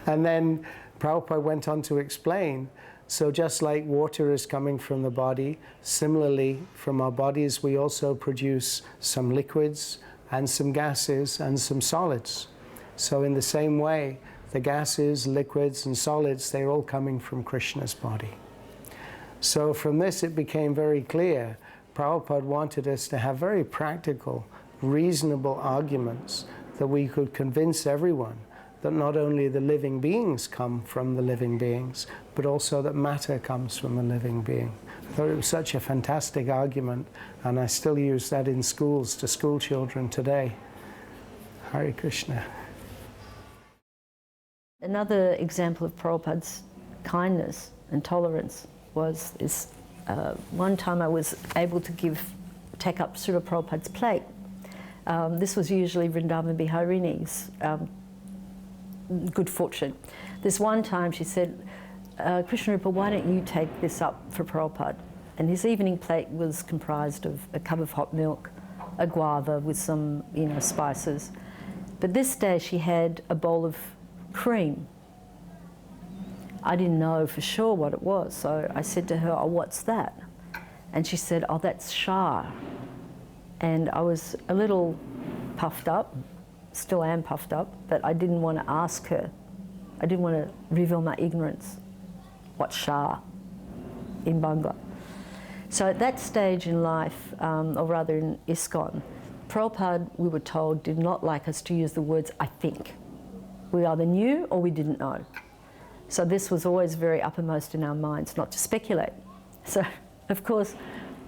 And then Prabhupada went on to explain, so just like water is coming from the body, similarly from our bodies we also produce some liquids and some gases and some solids. So in the same way, the gases, liquids and solids, they're all coming from Krishna's body. So from this it became very clear, Prabhupada wanted us to have very practical, reasonable arguments that we could convince everyone that not only the living beings come from the living beings, but also that matter comes from the living being. I thought it was such a fantastic argument, and I still use that in schools to school children today. Hare Krishna. Another example of Prabhupada's kindness and tolerance was one time I was able to take up Srila Prabhupada's plate. This was usually Vrindavan Biharini's good fortune. This one time she said, Krsnarupa, why don't you take this up for Prabhupada? And his evening plate was comprised of a cup of hot milk, a guava with some spices. But this day she had a bowl of cream. I didn't know for sure what it was, so I said to her, oh, what's that? And she said, oh, that's Shah. And I was a little puffed up, still am puffed up, but I didn't want to ask her. I didn't want to reveal my ignorance. What's Shah in Bangla? So at that stage in life, or rather in ISKCON, Prabhupada, we were told, did not like us to use the words, I think. We either knew or we didn't know. So this was always very uppermost in our minds, not to speculate. So, of course,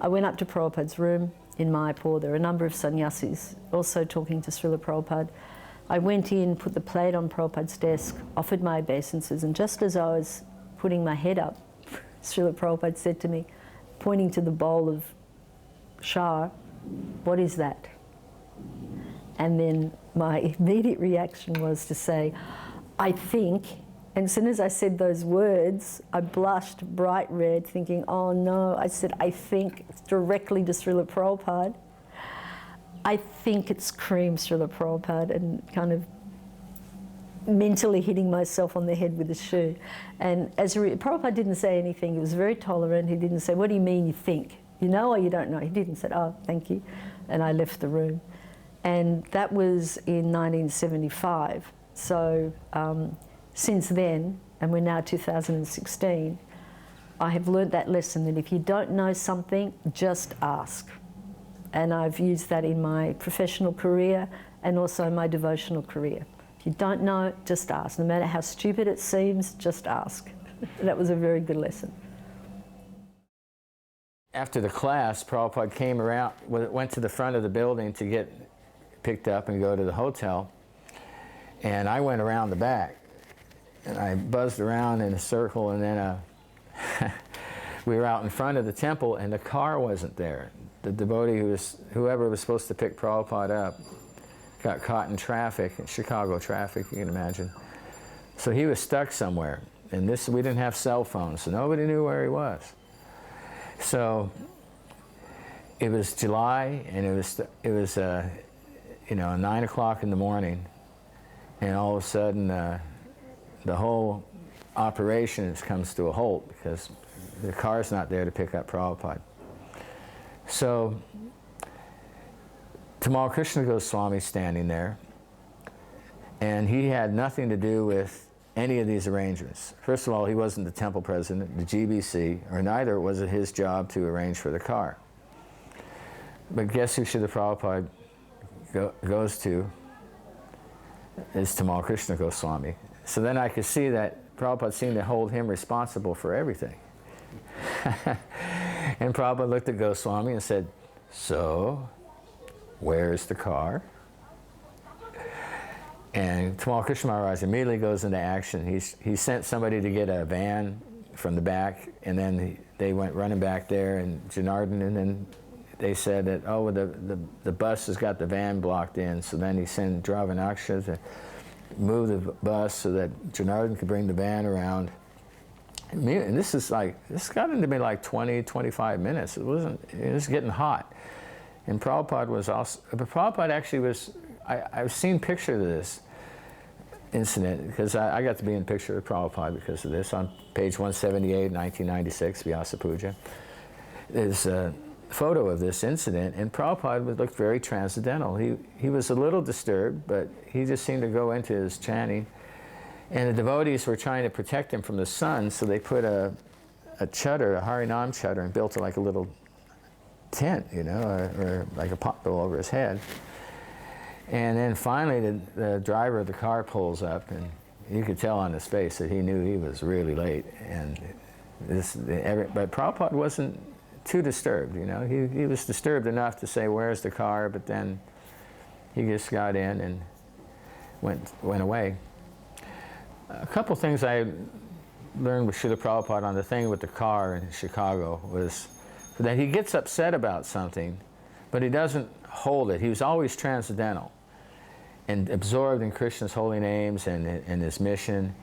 I went up to Prabhupada's room in Mayapur. There were a number of sannyasis also talking to Srila Prabhupada. I went in, put the plate on Prabhupada's desk, offered my obeisances, and just as I was putting my head up, Srila Prabhupada said to me, pointing to the bowl of Shah, what is that? And then my immediate reaction was to say, I think. And as soon as I said those words, I blushed bright red, thinking, oh no, I said, I think, directly to Srila Prabhupada. I think it's cream, Srila Prabhupada, and kind of mentally hitting myself on the head with a shoe. And Prabhupada didn't say anything. He was very tolerant. He didn't say, what do you mean you think? You know or you don't know? He didn't say, oh, thank you. And I left the room. And that was in 1975. So since then, and we're now 2016, I have learned that lesson that if you don't know something, just ask. And I've used that in my professional career and also my devotional career. If you don't know, just ask. No matter how stupid it seems, just ask. That was a very good lesson. After the class, Prabhupada came around, went to the front of the building to get picked up and go to the hotel. And I went around the back. And I buzzed around in a circle, and then we were out in front of the temple, and the car wasn't there. The devotee whoever was supposed to pick Prabhupada up got caught in traffic, in Chicago traffic, you can imagine. So he was stuck somewhere. And we didn't have cell phones, so nobody knew where he was. So it was July, and it was 9 o'clock in the morning, and all of a sudden the whole operation comes to a halt because the car's not there to pick up Prabhupada. So Tamal Krishna Goswami standing there, and he had nothing to do with any of these arrangements. First of all, he wasn't the temple president, the GBC, or neither was it his job to arrange for the car. But guess who Srila Prabhupada goes to? Is Tamal Krishna Goswami. So then I could see that Prabhupada seemed to hold him responsible for everything. And Prabhupada looked at Goswami and said, so, where's the car? And Tamal Krishna Maharaj immediately goes into action. He sent somebody to get a van from the back, and then they went running back there, and Janardhan, and then they said that, oh, the bus has got the van blocked in, so then he sent Dravanaksha to move the bus so that Janardhan could bring the van around. And this got into me like 20, 25 minutes. It was getting hot. And Prabhupada was also, but Prabhupada actually was, I've seen pictures of this incident, because I got to be in a picture of Prabhupada because of this. On page 178, 1996, Vyasa Puja, there's a photo of this incident, and Prabhupada looked very transcendental. He was a little disturbed, but he just seemed to go into his chanting. And the devotees were trying to protect him from the sun, so they put a chadar, a Harinam chadar, and built like a little tent, you know, or like a potbowl over his head. And then finally the driver of the car pulls up, and you could tell on his face that he knew he was really late. And but Prabhupada wasn't too disturbed, you know. He was disturbed enough to say, where's the car? But then he just got in and went away. A couple things I learned with Srila Prabhupada on the thing with the car in Chicago was that he gets upset about something, but he doesn't hold it. He was always transcendental and absorbed in Krishna's holy names and his mission.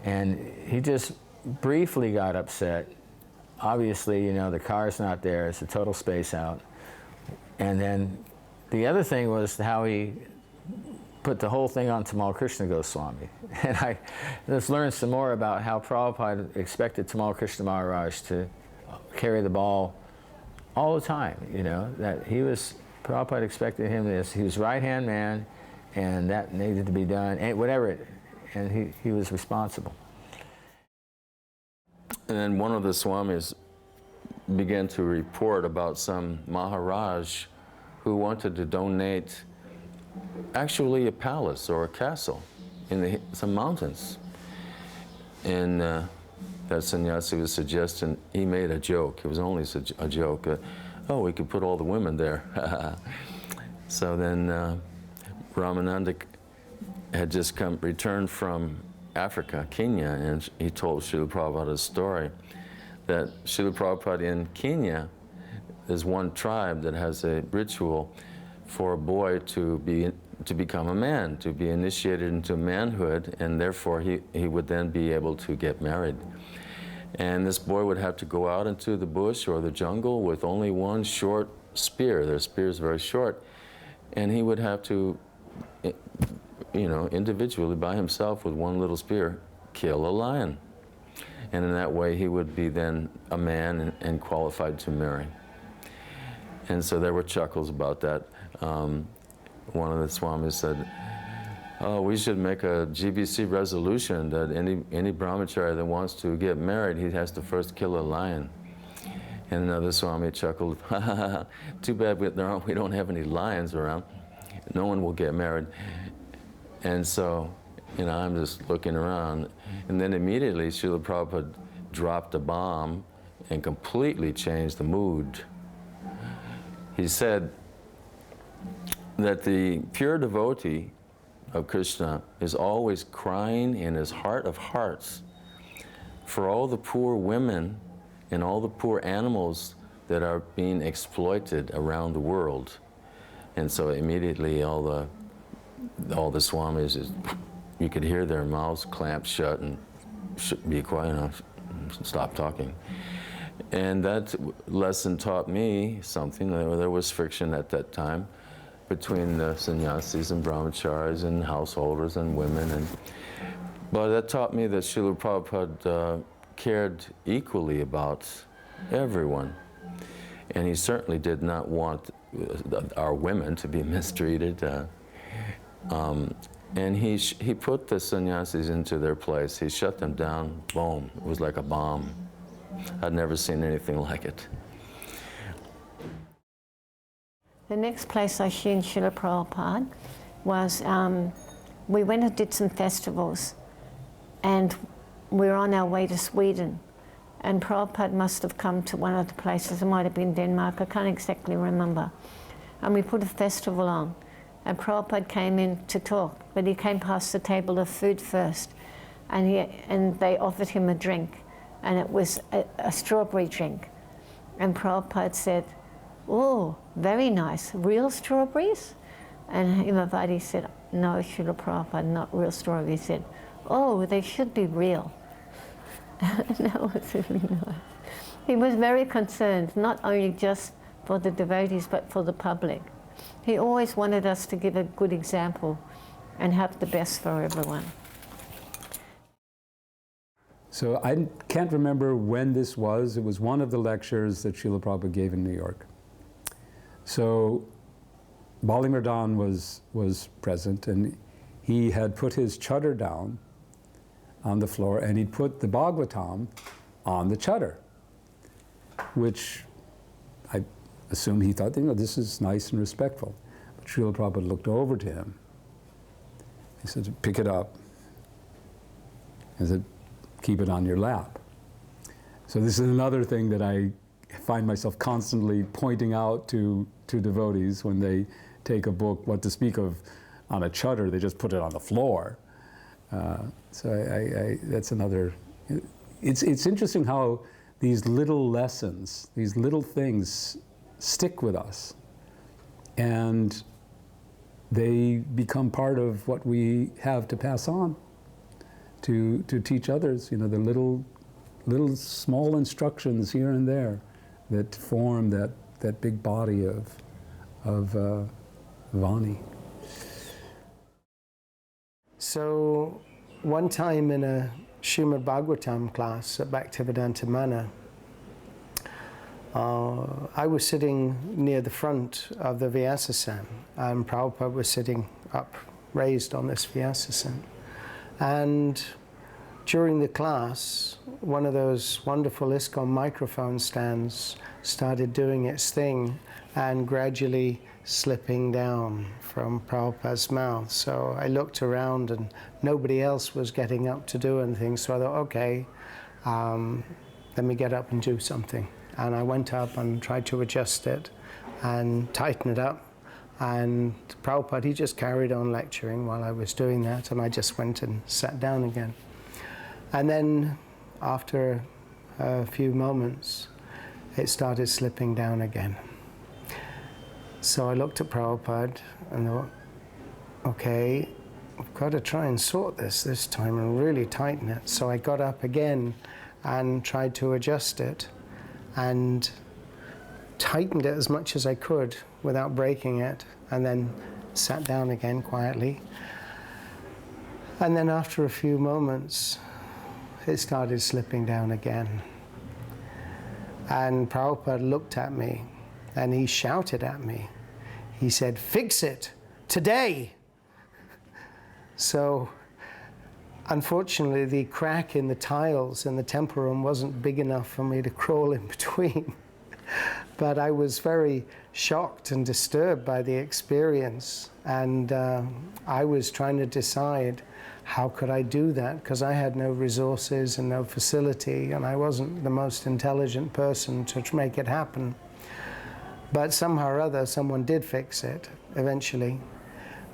And he just briefly got upset. Obviously, you know, the car's not there. It's a total space out. And then the other thing was how he put the whole thing on Tamal Krishna Goswami. And I just learned some more about how Prabhupada expected Tamal Krishna Maharaj to carry the ball all the time, you know, that Prabhupada expected him as he was right-hand man, and that needed to be done, and and he was responsible. And then one of the Swamis began to report about some Maharaj who wanted to donate actually a palace or a castle in some mountains. And that sannyasi was suggesting, he made a joke, it was only a joke, oh, we could put all the women there. So then Ramananda had just returned from Africa, Kenya, and he told Srila Prabhupada a story that Srila Prabhupada in Kenya, there's one tribe that has a ritual for a boy to become a man, to be initiated into manhood, and therefore he would then be able to get married. And this boy would have to go out into the bush or the jungle with only one short spear. Their spear is very short. And he would have to, you know, individually by himself with one little spear, kill a lion. And in that way he would be then a man and qualified to marry. And so there were chuckles about that. One of the Swamis said, oh, we should make a GBC resolution that any brahmachari that wants to get married, he has to first kill a lion. And another Swami chuckled, too bad we don't have any lions around. No one will get married. And so, you know, I'm just looking around. And then immediately Srila Prabhupada dropped a bomb and completely changed the mood. He said that the pure devotee of Krishna is always crying in his heart of hearts for all the poor women and all the poor animals that are being exploited around the world. And so immediately all the Swamis, you could hear their mouths clamp shut and be quiet, you know, stop talking. And that lesson taught me something. There was friction at that time between the sannyasis and brahmacharis and householders and women. But that taught me that Srila Prabhupada cared equally about everyone. And he certainly did not want our women to be mistreated. And he put the sannyasis into their place. He shut them down, boom. It was like a bomb. I'd never seen anything like it. The next place I seen Srila Prabhupada was, we went and did some festivals, and we were on our way to Sweden. And Prabhupada must have come to one of the places, it might have been Denmark, I can't exactly remember. And we put a festival on, and Prabhupada came in to talk, but he came past the table of food first, and they offered him a drink, and it was a strawberry drink. And Prabhupada said, "Oh, very nice, real strawberries?" And Himavati said, "No, Srila Prabhupada, not real strawberries." He said, "Oh, they should be real." That was really nice. He was very concerned, not only just for the devotees, but for the public. He always wanted us to give a good example and have the best for everyone. So I can't remember when this was. It was one of the lectures that Srila Prabhupada gave in New York. So Balimardan was present, and he had put his chudder down on the floor, and he'd put the Bhagavatam on the chudder, which I assume he thought, this is nice and respectful. But Srila Prabhupada looked over to him. He said, "Pick it up." He said, "Keep it on your lap." So this is another thing that I find myself constantly pointing out to devotees when they take a book, what to speak of on a chudder, they just put it on the floor. So that's another, it's interesting how these little lessons, these little things stick with us, and they become part of what we have to pass on to teach others, the little small instructions here and there that form that big body of Vani. So one time in a Srimad Bhagavatam class at Bhaktivedanta Mana, I was sitting near the front of the Vyasasan, and Prabhupada was sitting up, raised on this Vyasasan. And during the class, one of those wonderful ISKCON microphone stands started doing its thing and gradually slipping down from Prabhupada's mouth. So I looked around and nobody else was getting up to do anything, so I thought, okay, let me get up and do something. And I went up and tried to adjust it and tighten it up. And Prabhupada, he just carried on lecturing while I was doing that, and I just went and sat down again. And then after a few moments, it started slipping down again. So I looked at Prabhupada and thought, okay, I've got to try and sort this time and really tighten it. So I got up again and tried to adjust it and tightened it as much as I could without breaking it, and then sat down again quietly. And then after a few moments, it started slipping down again. And Prabhupada looked at me and he shouted at me. He said, "Fix it today." So unfortunately, the crack in the tiles in the temple room wasn't big enough for me to crawl in between. But I was very shocked and disturbed by the experience, and I was trying to decide how could I do that, because I had no resources and no facility, and I wasn't the most intelligent person to make it happen. But somehow or other, someone did fix it eventually.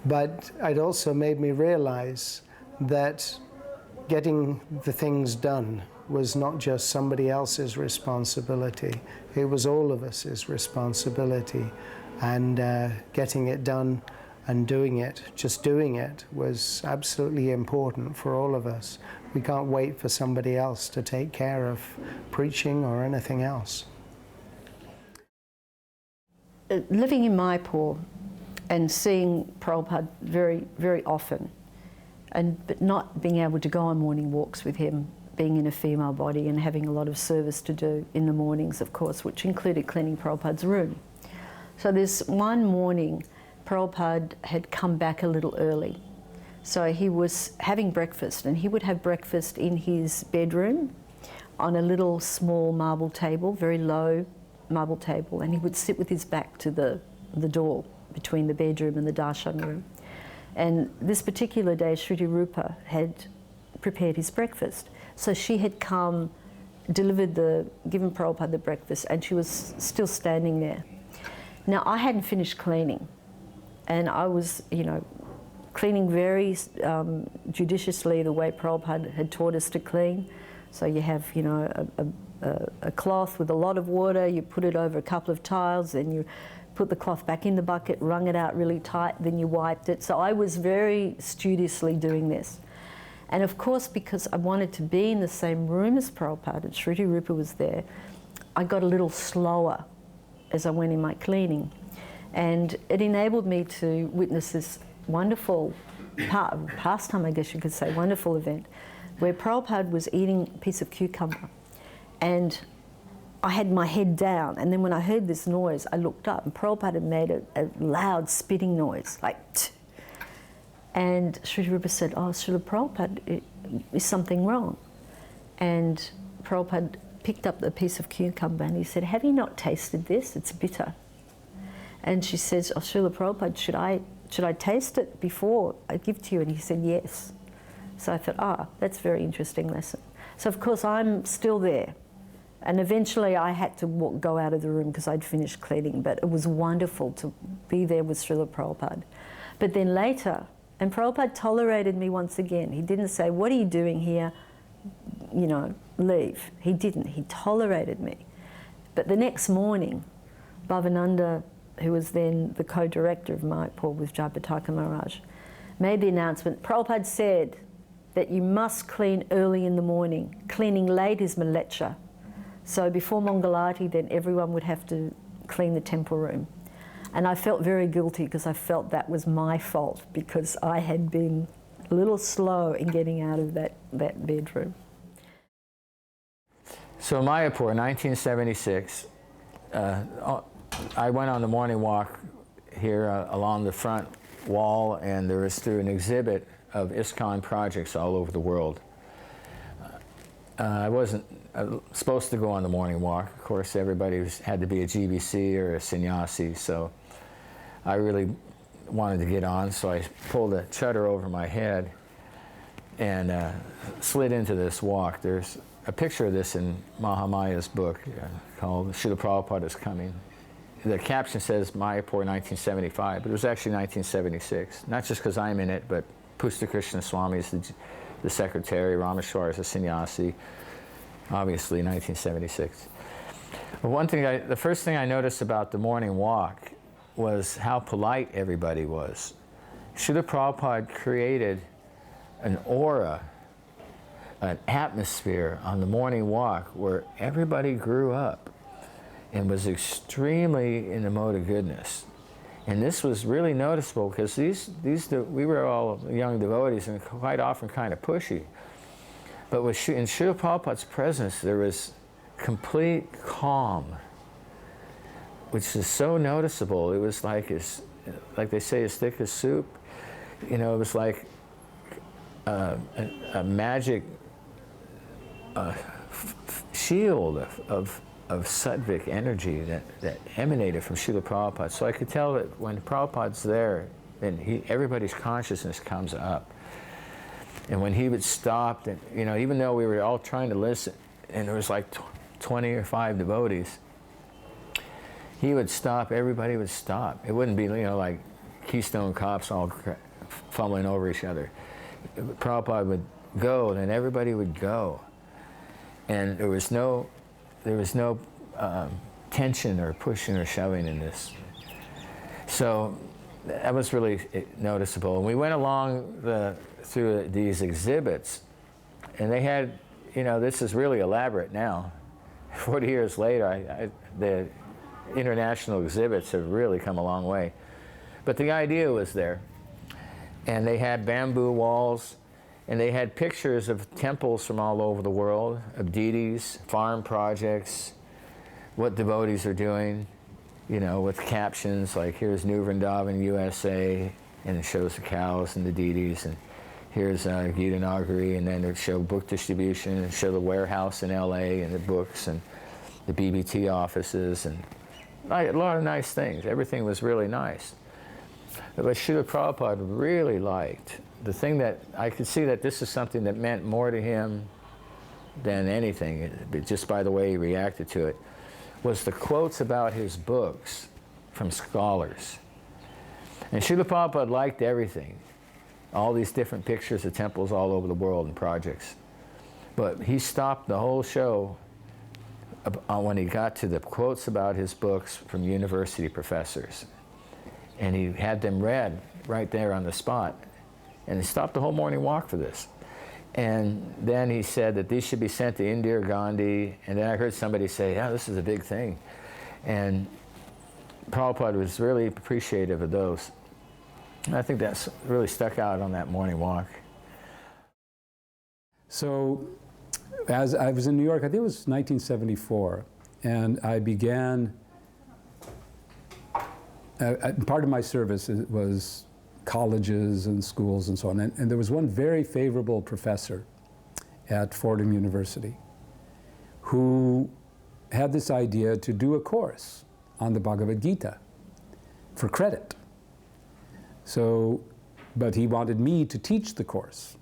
But it also made me realize that getting the things done was not just somebody else's responsibility. It was all of us' responsibility. And getting it done and doing it, just doing it, was absolutely important for all of us. We can't wait for somebody else to take care of preaching or anything else. Living in Mayapur and seeing Prabhupada very, very often, but not being able to go on morning walks with him being in a female body and having a lot of service to do in the mornings, of course, which included cleaning Prabhupada's room. So this one morning, Prabhupada had come back a little early. So he was having breakfast, and he would have breakfast in his bedroom on a little small marble table, very low marble table, and he would sit with his back to the door between the bedroom and the darshan room. And this particular day, Krsnarupa had prepared his breakfast. So she had come, given Prabhupada the breakfast, and she was still standing there. Now, I hadn't finished cleaning, and I was, cleaning very judiciously the way Prabhupada had taught us to clean. So you have, a cloth with a lot of water, you put it over a couple of tiles, then you put the cloth back in the bucket, wrung it out really tight, then you wiped it. So I was very studiously doing this. And of course, because I wanted to be in the same room as Prabhupada, and Krsnarupa was there, I got a little slower as I went in my cleaning. And it enabled me to witness this wonderful pastime, I guess you could say, wonderful event, where Prabhupada was eating a piece of cucumber. And I had my head down, and then when I heard this noise, I looked up, and Prabhupada had made a loud spitting noise, like tch. And Krsnarupa said, "Oh, Srila Prabhupada, is something wrong?" And Prabhupada picked up the piece of cucumber and he said, "Have you not tasted this? It's bitter." And she says, "Oh, Srila Prabhupada, should I taste it before I give to you?" And he said, "Yes." So I thought, that's a very interesting lesson. So of course I'm still there. And eventually I had to go out of the room because I'd finished cleaning, but it was wonderful to be there with Srila Prabhupada. But then later, and Prabhupada tolerated me once again. He didn't say, "What are you doing here? Leave." He didn't. He tolerated me. But the next morning, Bhavananda, who was then the co-director of Mayapur with Jayapataka Maharaj, made the announcement, "Prabhupada said that you must clean early in the morning. Cleaning late is malecha." So before Mangalarti, then everyone would have to clean the temple room. And I felt very guilty because I felt that was my fault because I had been a little slow in getting out of that bedroom. So Mayapur, 1976, I went on the morning walk here along the front wall, and there was through an exhibit of ISKCON projects all over the world. I wasn't supposed to go on the morning walk. Of course, everybody had to be a GBC or a sannyasi, so I really wanted to get on, so I pulled a chadar over my head and slid into this walk. There's a picture of this in Mahamaya's book called Srila Prabhupada is Coming. The caption says Mayapur 1975, but it was actually 1976. Not just because I'm in it, but Pusta Krishna Swami is the secretary, Rameshwar is a sannyasi, obviously 1976. But the first thing I noticed about the morning walk was how polite everybody was. Srila Prabhupada created an aura, an atmosphere on the morning walk where everybody grew up and was extremely in the mode of goodness. And this was really noticeable because we were all young devotees and quite often kind of pushy. But in Srila Prabhupada's presence, there was complete calm, which is so noticeable. It was like they say, as thick as soup. It was like a magic shield of sattvic energy that emanated from Srila Prabhupada. So I could tell that when Prabhupada's there, then everybody's consciousness comes up. And when he would stop, and even though we were all trying to listen, and there was like 20 or 5 devotees, he would stop, everybody would stop. It wouldn't be, like Keystone cops all fumbling over each other. Prabhupada would go, and then everybody would go. And there was no tension or pushing or shoving in this. So that was really noticeable. And we went along through these exhibits, and they had, this is really elaborate now. 40 years later, the international exhibits have really come a long way. But the idea was there. And they had bamboo walls, And they had pictures of temples from all over the world, of deities, farm projects, what devotees are doing, you know, with captions like, here's New Vrindavan, USA, and it shows the cows and the deities, and here's Gita Nagari, and then it show book distribution, and show the warehouse in LA, and the books, and the BBT offices, and a lot of nice things. Everything was really nice. But what Srila Prabhupada really liked, the thing that I could see that this is something that meant more to him than anything, just by the way he reacted to it, was the quotes about his books from scholars. And Srila Prabhupada liked everything, all these different pictures of temples all over the world and projects. But he stopped the whole show when he got to the quotes about his books from university professors. And he had them read right there on the spot. And he stopped the whole morning walk for this. And then he said that these should be sent to Indira Gandhi. And then I heard somebody say, yeah, this is a big thing. And Prabhupada was really appreciative of those. And I think that's really stuck out on that morning walk. So as I was in New York, I think it was 1974, and I began, part of my service was colleges and schools and so on. And there was one very favorable professor at Fordham University who had this idea to do a course on the Bhagavad Gita for credit. So, but he wanted me to teach the course.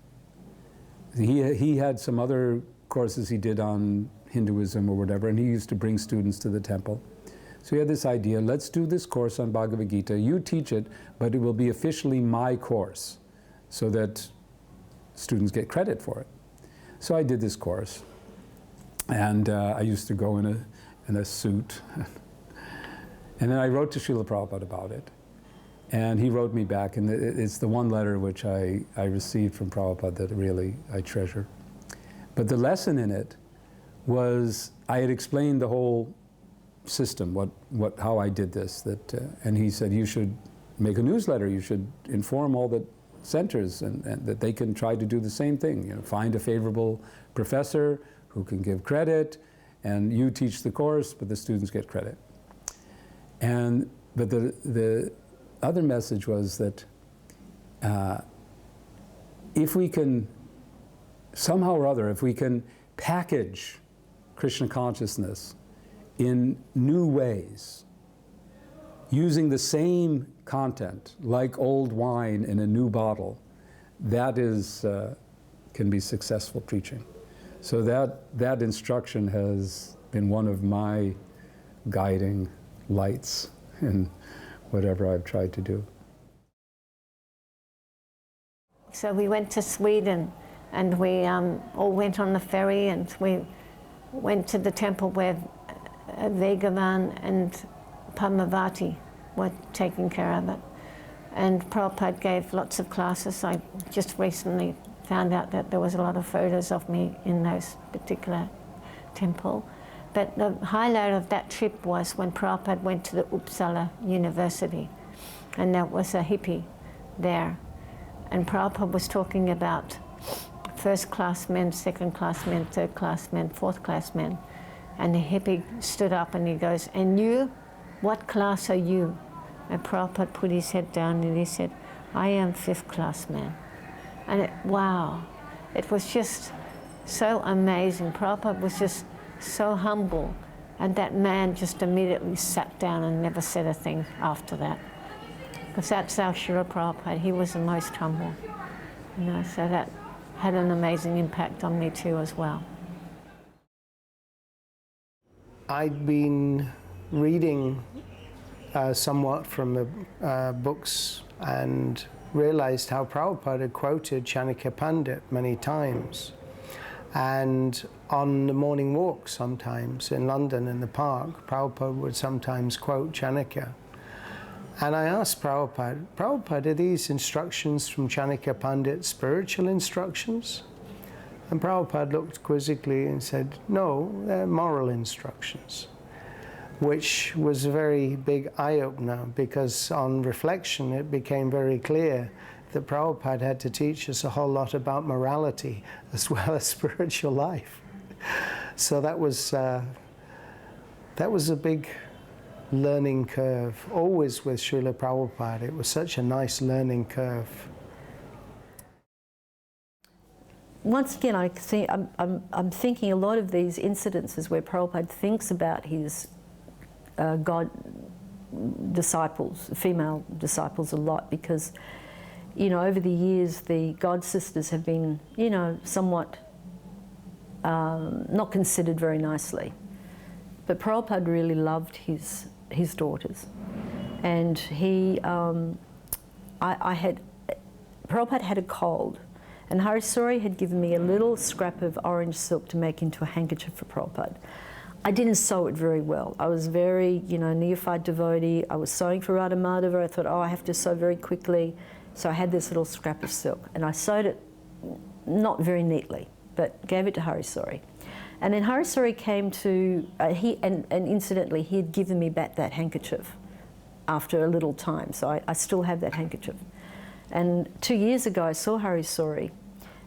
He had some other courses he did on Hinduism or whatever, and he used to bring students to the temple. So he had this idea, let's do this course on Bhagavad Gita, you teach it, but it will be officially my course, so that students get credit for it. So I did this course, and I used to go in a suit, and then I wrote to Srila Prabhupada about it. And he wrote me back, and it's the one letter which I received from Prabhupada that really I treasure. But the lesson in it was, I had explained the whole system, how I did this, and he said, you should make a newsletter, you should inform all the centers, and that they can try to do the same thing, you know, find a favorable professor who can give credit, and you teach the course, but the students get credit. But the other message was that if we can, somehow or other, if we can package Krishna consciousness in new ways, using the same content, like old wine in a new bottle, that is, can be successful preaching. So that instruction has been one of my guiding lights in whatever I've tried to do. So we went to Sweden, and we all went on the ferry, and we went to the temple where Bhagavan and Padmavati were taking care of it. And Prabhupada gave lots of classes. I just recently found out that there was a lot of photos of me in those particular temple. But the highlight of that trip was when Prabhupada went to the Uppsala University, and there was a hippie there. And Prabhupada was talking about first-class men, second-class men, third-class men, fourth-class men. And the hippie stood up and he goes, and you, what class are you? And Prabhupada put his head down and he said, I am fifth-class man. And wow, it was just so amazing. Prabhupada was just so humble, and that man just immediately sat down and never said a thing after that. Because that's our Srila Prabhupada, he was the most humble. You know, so that had an amazing impact on me too as well. I'd been reading somewhat from the books and realized how Prabhupada had quoted Chanakya Pandit many times. And on the morning walk sometimes in London in the park, Prabhupada would sometimes quote Chanakya. And I asked Prabhupada, are these instructions from Chanakya Pandit spiritual instructions? And Prabhupada looked quizzically and said, no, they're moral instructions, which was a very big eye-opener, because on reflection it became very clear that Prabhupada had to teach us a whole lot about morality as well as spiritual life. So that was a big learning curve, always with Srila Prabhupada. It was such a nice learning curve. Once again, I'm thinking a lot of these incidences where Prabhupada thinks about his God disciples, female disciples, a lot, because, you know, over the years the God sisters have been, you know, somewhat not considered very nicely. But Prabhupada really loved his daughters, and Prabhupada had a cold, and Harisori had given me a little scrap of orange silk to make into a handkerchief for Prabhupada. I didn't sew it very well. I was very, you know, neophyte devotee. I was sewing for Radha Madhava. I thought, oh, I have to sew very quickly. So I had this little scrap of silk, and I sewed it not very neatly, but gave it to Harisori. And then Harisori came to, and incidentally, he had given me back that handkerchief after a little time, so I still have that handkerchief. And 2 years ago, I saw Harisori,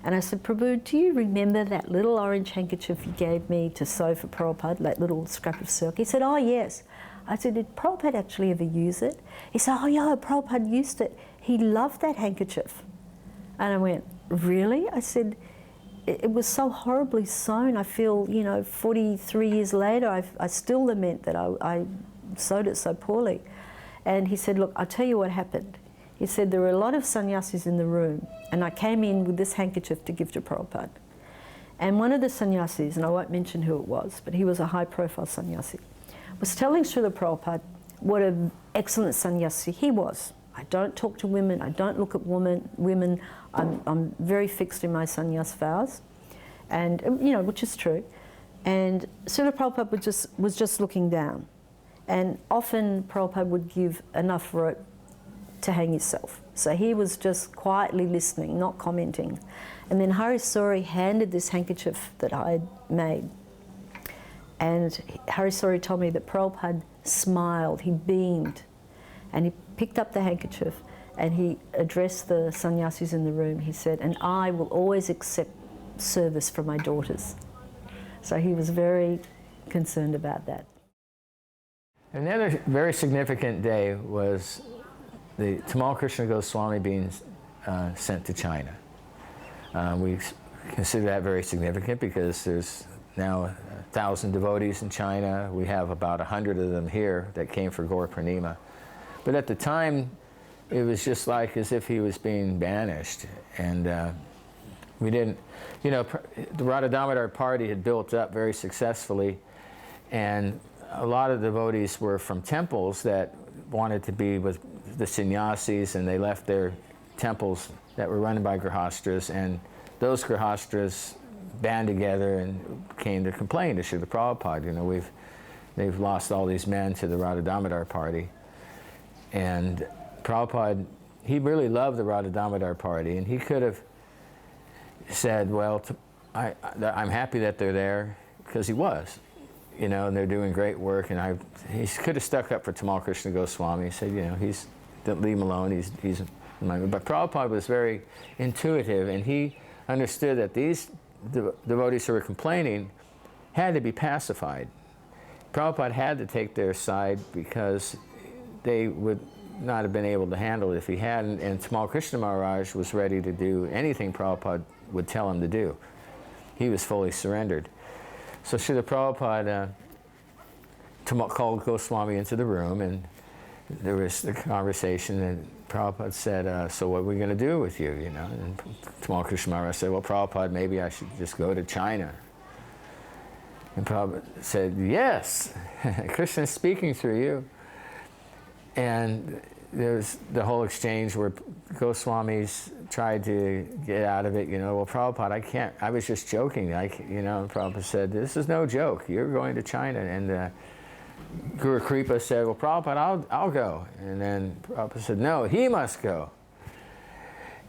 and I said, Prabhu, do you remember that little orange handkerchief you gave me to sew for Prabhupada, that little scrap of silk? He said, oh, yes. I said, did Prabhupada actually ever use it? He said, oh, yeah, Prabhupada used it. He loved that handkerchief. And I went, really? I said, it was so horribly sewn. I feel, you know, 43 years later, I still lament that I sewed it so poorly. And he said, look, I'll tell you what happened. He said, there were a lot of sannyasis in the room, and I came in with this handkerchief to give to Prabhupada. And one of the sannyasis, and I won't mention who it was, but he was a high-profile sannyasi, was telling Srila Prabhupada what an excellent sannyasi he was. I don't talk to women, I don't look at women. I'm very fixed in my sannyas vows, and, you know, which is true. And Srila Prabhupada was just looking down. And often Prabhupada would give enough rope to hang himself. So he was just quietly listening, not commenting. And then Harisori handed this handkerchief that I had made. And Harisori told me that Prabhupada smiled, he beamed, and he picked up the handkerchief and he addressed the sannyasis in the room. He said, and I will always accept service from my daughters. So he was very concerned about that. Another very significant day was the Tamal Krishna Goswami being sent to China. We consider that very significant because there's now 1,000 devotees in China. We have about 100 of them here that came for Gaur Purnima. But at the time, it was just like as if he was being banished. And we didn't, you know, the Radha Damodar party had built up very successfully, and a lot of devotees were from temples that wanted to be with the sannyasis, and they left their temples that were run by grihastras, and those grihastras band together and came to complain to Srila Prabhupada. You know, they've lost all these men to the Radha Damodar party. And Prabhupada, he really loved the Radha Damodar party, and he could have said, well, I'm happy that they're there, because he was, you know, and they're doing great work, and he could have stuck up for Tamal Krishna Goswami. He said, you know, don't leave him alone, he's but Prabhupada was very intuitive, and he understood that these devotees who were complaining had to be pacified. Prabhupada had to take their side because they would not have been able to handle it if he hadn't, and Tamal Krishna Maharaj was ready to do anything Prabhupada would tell him to do. He was fully surrendered. So Srila Prabhupada called Goswami into the room, and there was the conversation, and Prabhupada said, so what are we going to do with you, you know? And Tamal Krishna Maharaj said, well, Prabhupada, maybe I should just go to China. And Prabhupada said, yes, Krishna is speaking through you. And there's the whole exchange where Goswamis tried to get out of it, you know, well, Prabhupada, I can't, I was just joking, you know, and Prabhupada said, this is no joke, you're going to China. And Guru Kripa said, well, Prabhupada, I'll go. And then Prabhupada said, no, he must go.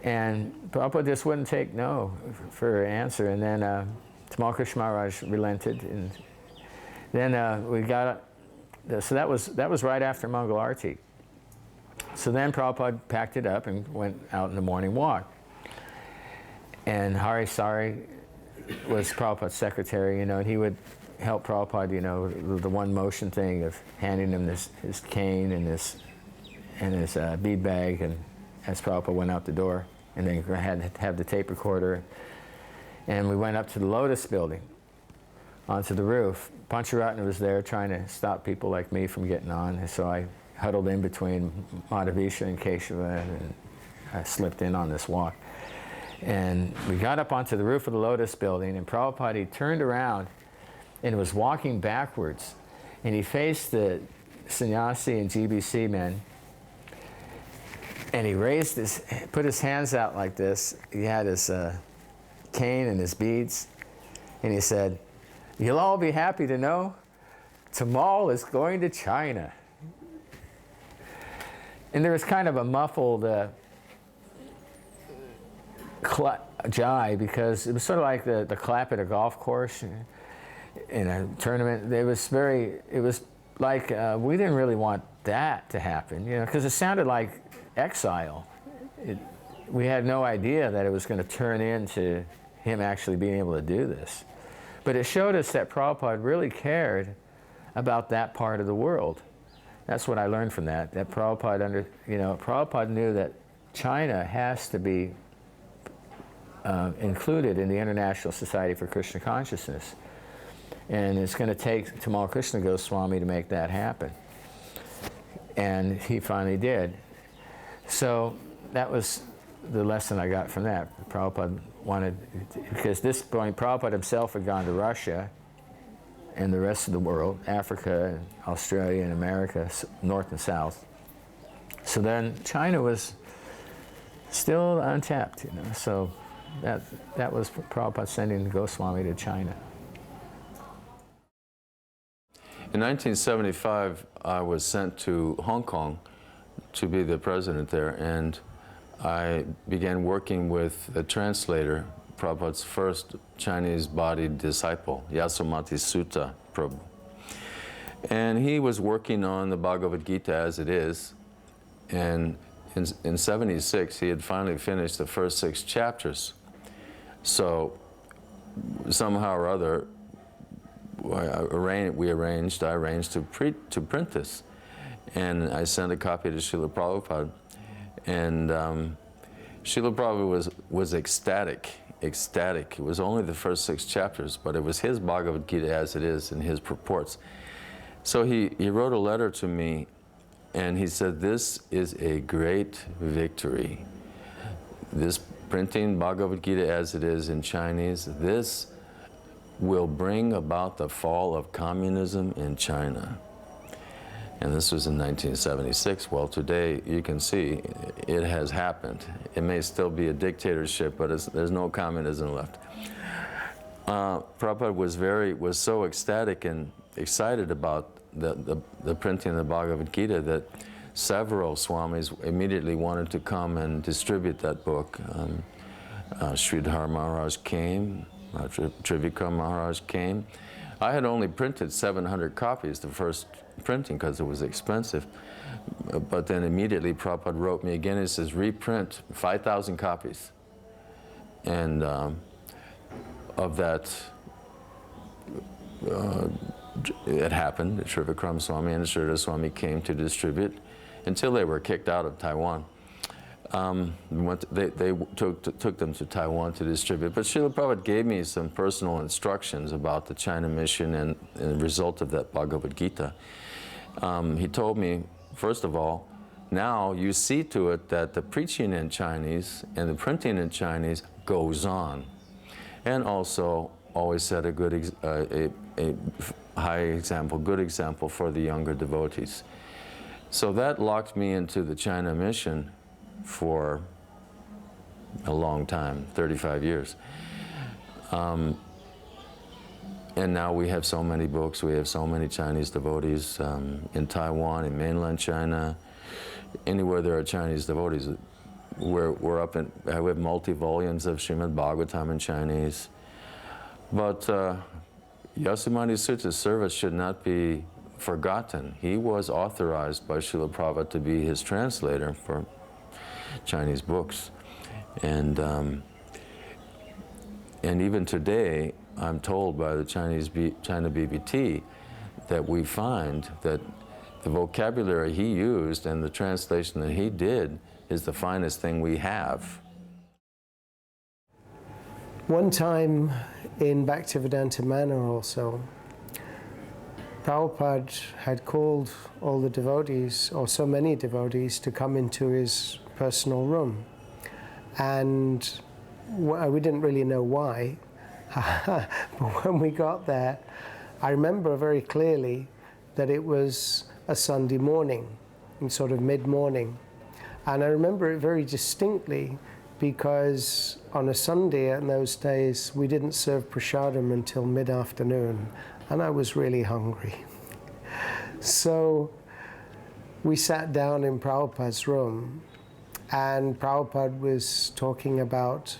And Prabhupada just wouldn't take no for an answer. And then Tamal Krishna Maharaj relented. And then we got, so that was right after Mangal Arati. So then Prabhupada packed it up and went out in the morning walk. And Hari Sari was Prabhupada's secretary, and he would help Prabhupada, the one motion thing of handing him his cane and his bead bag, and as Prabhupada went out the door, and then had to have the tape recorder. And we went up to the Lotus building, onto the roof. Pancharatn was there trying to stop people like me from getting on, and so I huddled in between Madhavisha and Keshava, and I slipped in on this walk. And we got up onto the roof of the Lotus building, and Prabhupada, he turned around and was walking backwards, and he faced the sannyasi and GBC men, and he put his hands out like this. He had his cane and his beads, and he said, "You'll all be happy to know Tamal is going to China." And there was kind of a muffled jive, because it was sort of like the clap at a golf course in a tournament. It was like we didn't really want that to happen, because it sounded like exile. We had no idea that it was going to turn into him actually being able to do this. But it showed us that Prabhupada really cared about that part of the world. That's what I learned from that. That Prabhupada Prabhupada knew that China has to be included in the International Society for Krishna Consciousness. And it's going to take Tamal Krishna Goswami to make that happen. And he finally did. So that was the lesson I got from that. Prabhupada wanted, because at this point Prabhupada himself had gone to Russia and the rest of the world, Africa and Australia and America, north and south. So then China was still untapped, so that was Prabhupada sending Goswami to China. In 1975, I was sent to Hong Kong to be the president there, and I began working with a translator, Prabhupada's first Chinese-bodied disciple, Yasomati Sutta Prabhu. And he was working on the Bhagavad Gita as it is, and in 76, he had finally finished the first 6 chapters. So somehow or other, I arranged to print this. And I sent a copy to Srila Prabhupada. And Srila Prabhupada was ecstatic. It was only the first 6 chapters, but it was his Bhagavad Gita as it is in his purports. So he wrote a letter to me, and he said, "This is a great victory. This printing Bhagavad Gita as it is in Chinese, this will bring about the fall of communism in China." And this was in 1976. Well, today you can see it has happened. It may still be a dictatorship, but there's no communism left. Prabhupada was so ecstatic and excited about the printing of the Bhagavad Gita that several Swamis immediately wanted to come and distribute that book. Sridhar Maharaj came, Trivikram Maharaj came. I had only printed 700 copies the first printing because it was expensive. But then immediately Prabhupada wrote me again and says, reprint 5,000 copies. And of that, it happened. Trivikram Swami and Sridhar Swami came to distribute until they were kicked out of Taiwan. They took them to Taiwan to distribute. But Srila Prabhupada gave me some personal instructions about the China mission and the result of that Bhagavad Gita. He told me, first of all, now you see to it that the preaching in Chinese and the printing in Chinese goes on. And also always set a good, a high example, good example for the younger devotees. So that locked me into the China mission for a long time, 35 years. And now we have so many books, we have so many Chinese devotees in Taiwan, in mainland China, anywhere there are Chinese devotees. We're up in, we have multi-volumes of Srimad Bhagavatam in Chinese. But Yasomati Sutta's service should not be forgotten. He was authorized by Srila Prabhupada to be his translator for Chinese books. And even today, I'm told by the China BBT that we find that the vocabulary he used and the translation that he did is the finest thing we have. One time in Bhaktivedanta Manor also, Prabhupada had called all the devotees, or so many devotees, to come into his personal room. And we didn't really know why, but when we got there, I remember very clearly that it was a Sunday morning, sort of mid-morning. And I remember it very distinctly because on a Sunday in those days, we didn't serve prasadam until mid-afternoon, and I was really hungry. So we sat down in Prabhupada's room, and Prabhupada was talking about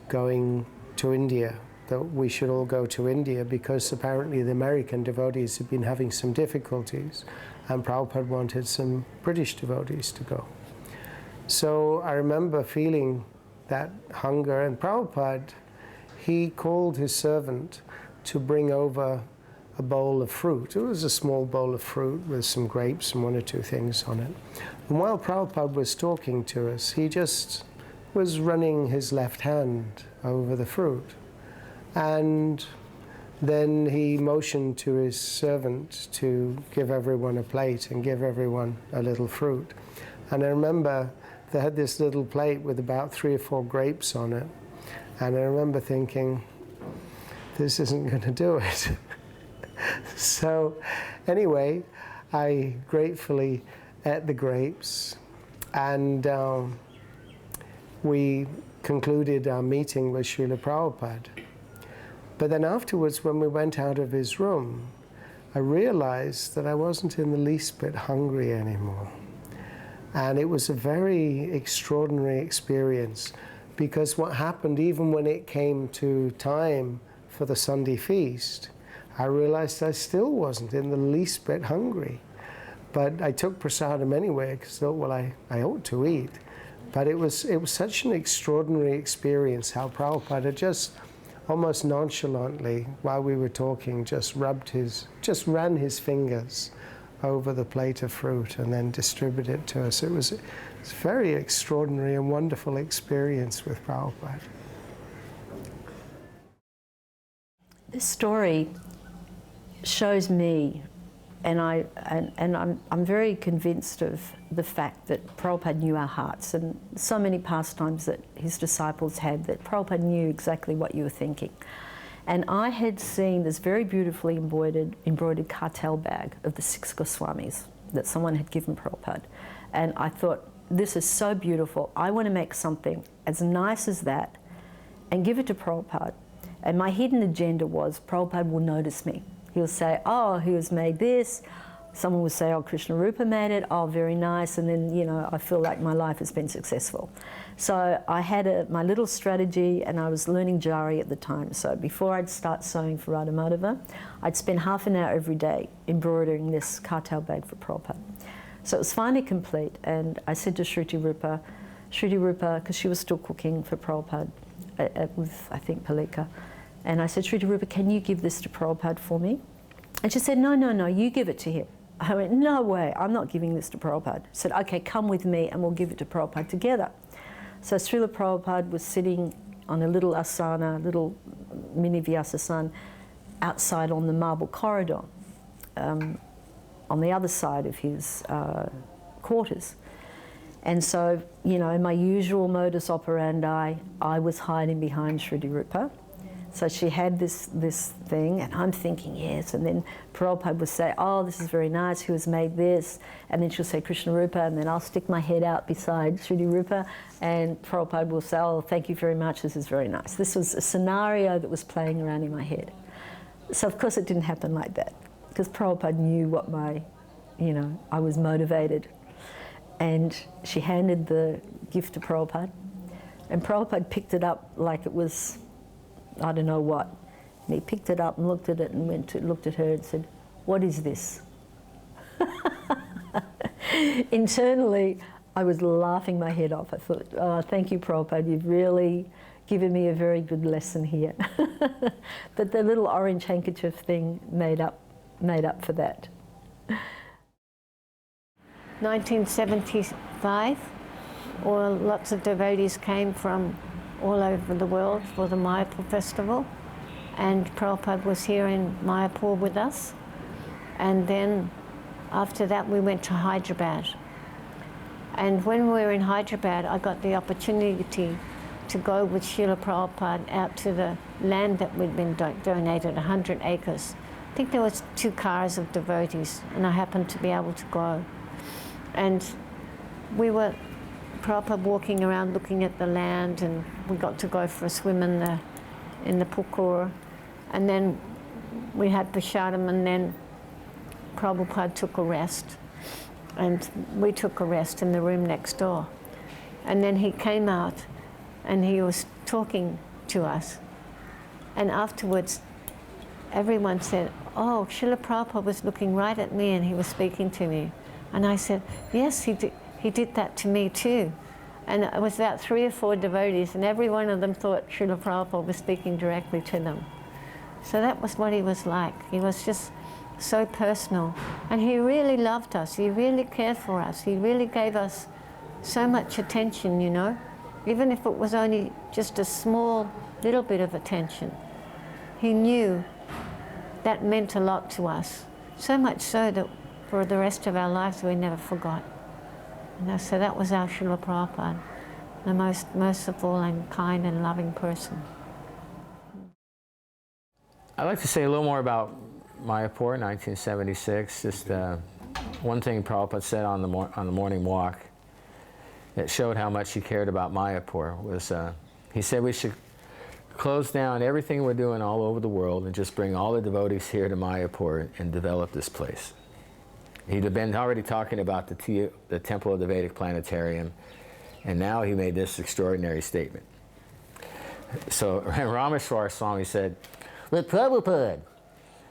going to India, that we should all go to India because apparently the American devotees had been having some difficulties, and Prabhupada wanted some British devotees to go. So I remember feeling that hunger, and Prabhupada, he called his servant to bring over a bowl of fruit. It was a small bowl of fruit with some grapes and one or two things on it. And while Prabhupada was talking to us, he just was running his left hand over the fruit. And then he motioned to his servant to give everyone a plate and give everyone a little fruit. And I remember they had this little plate with about 3 or 4 grapes on it. And I remember thinking, this isn't going to do it. So anyway, I gratefully ate the grapes, and we concluded our meeting with Srila Prabhupada. But then afterwards, when we went out of his room, I realized that I wasn't in the least bit hungry anymore. And it was a very extraordinary experience, because what happened, even when it came to time for the Sunday feast, I realized I still wasn't in the least bit hungry. But I took prasadam anyway, because I thought, well, I ought to eat. But it was such an extraordinary experience how Prabhupada just almost nonchalantly, while we were talking, just ran his fingers over the plate of fruit and then distributed it to us. It was a very extraordinary and wonderful experience with Prabhupada. This story shows me, and I'm very convinced of the fact that Prabhupada knew our hearts, and so many pastimes that his disciples had, that Prabhupada knew exactly what you were thinking. And I had seen this very beautifully embroidered cartel bag of the 6 Goswamis that someone had given Prabhupada. And I thought, this is so beautiful. I want to make something as nice as that and give it to Prabhupada. And my hidden agenda was, Prabhupada will notice me. He'll say, oh, he has made this. Someone will say, oh, Krsnarupa made it. Oh, very nice. And then, you know, I feel like my life has been successful. So I had my little strategy, and I was learning jari at the time. So before I'd start sewing for Radha Madhava, I'd spend half an hour every day embroidering this cartel bag for Prabhupada. So it was finally complete, and I said to Shruti Rupa, because she was still cooking for Prabhupada with, I think, Palika, and I said, Shruti Rupa, can you give this to Prabhupada for me? And she said, no, you give it to him. I went, no way, I'm not giving this to Prabhupada. I said, okay, come with me and we'll give it to Prabhupada together. So Srila Prabhupada was sitting on a little asana, little mini vyasasana, outside on the marble corridor, on the other side of his quarters. And so, you know, in my usual modus operandi, I was hiding behind Shruti Rupa. So she had this thing, and I'm thinking, yes. And then Prabhupada would say, oh, this is very nice, who has made this? And then she'll say Krsnarupa, and then I'll stick my head out beside Shruti Rupa, and Prabhupada will say, oh, thank you very much, this is very nice. This was a scenario that was playing around in my head. So of course it didn't happen like that, because Prabhupada knew what I was motivated. And she handed the gift to Prabhupada, and Prabhupada picked it up like it was, I don't know what. And he picked it up and looked at it and looked at her and said, what is this? Internally, I was laughing my head off. I thought, oh, thank you, Prabhupada, you've really given me a very good lesson here. But the little orange handkerchief thing made up for that. 1975, lots of devotees came from all over the world for the Mayapur festival, and Prabhupada was here in Mayapur with us. And then after that we went to Hyderabad. And when we were in Hyderabad, I got the opportunity to go with Srila Prabhupada out to the land that we'd been donated, 100 acres. I think there was 2 cars of devotees, and I happened to be able to go. And we were Prabhupada walking around looking at the land, and we got to go for a swim in the pukur. And then we had prasadam, and then Prabhupada took a rest. And we took a rest in the room next door. And then he came out and he was talking to us. And afterwards, everyone said, oh, Srila Prabhupada was looking right at me and he was speaking to me. And I said, yes, he did that to me too. And it was about 3 or 4 devotees, and every one of them thought Srila Prabhupada was speaking directly to them. So that was what he was like. He was just so personal. And he really loved us. He really cared for us. He really gave us so much attention, you know, even if it was only just a small little bit of attention. He knew that meant a lot to us, so much so that for the rest of our lives we never forgot. You know, so that was our Srila Prabhupada, the most merciful and kind and loving person. I'd like to say a little more about Mayapur, 1976. Just one thing Prabhupada said on the morning walk that showed how much he cared about Mayapur was, he said we should close down everything we're doing all over the world and just bring all the devotees here to Mayapur and develop this place. He'd have been already talking about the Temple of the Vedic Planetarium, and now he made this extraordinary statement. So Rameshwar Swami said, "But Prabhupada,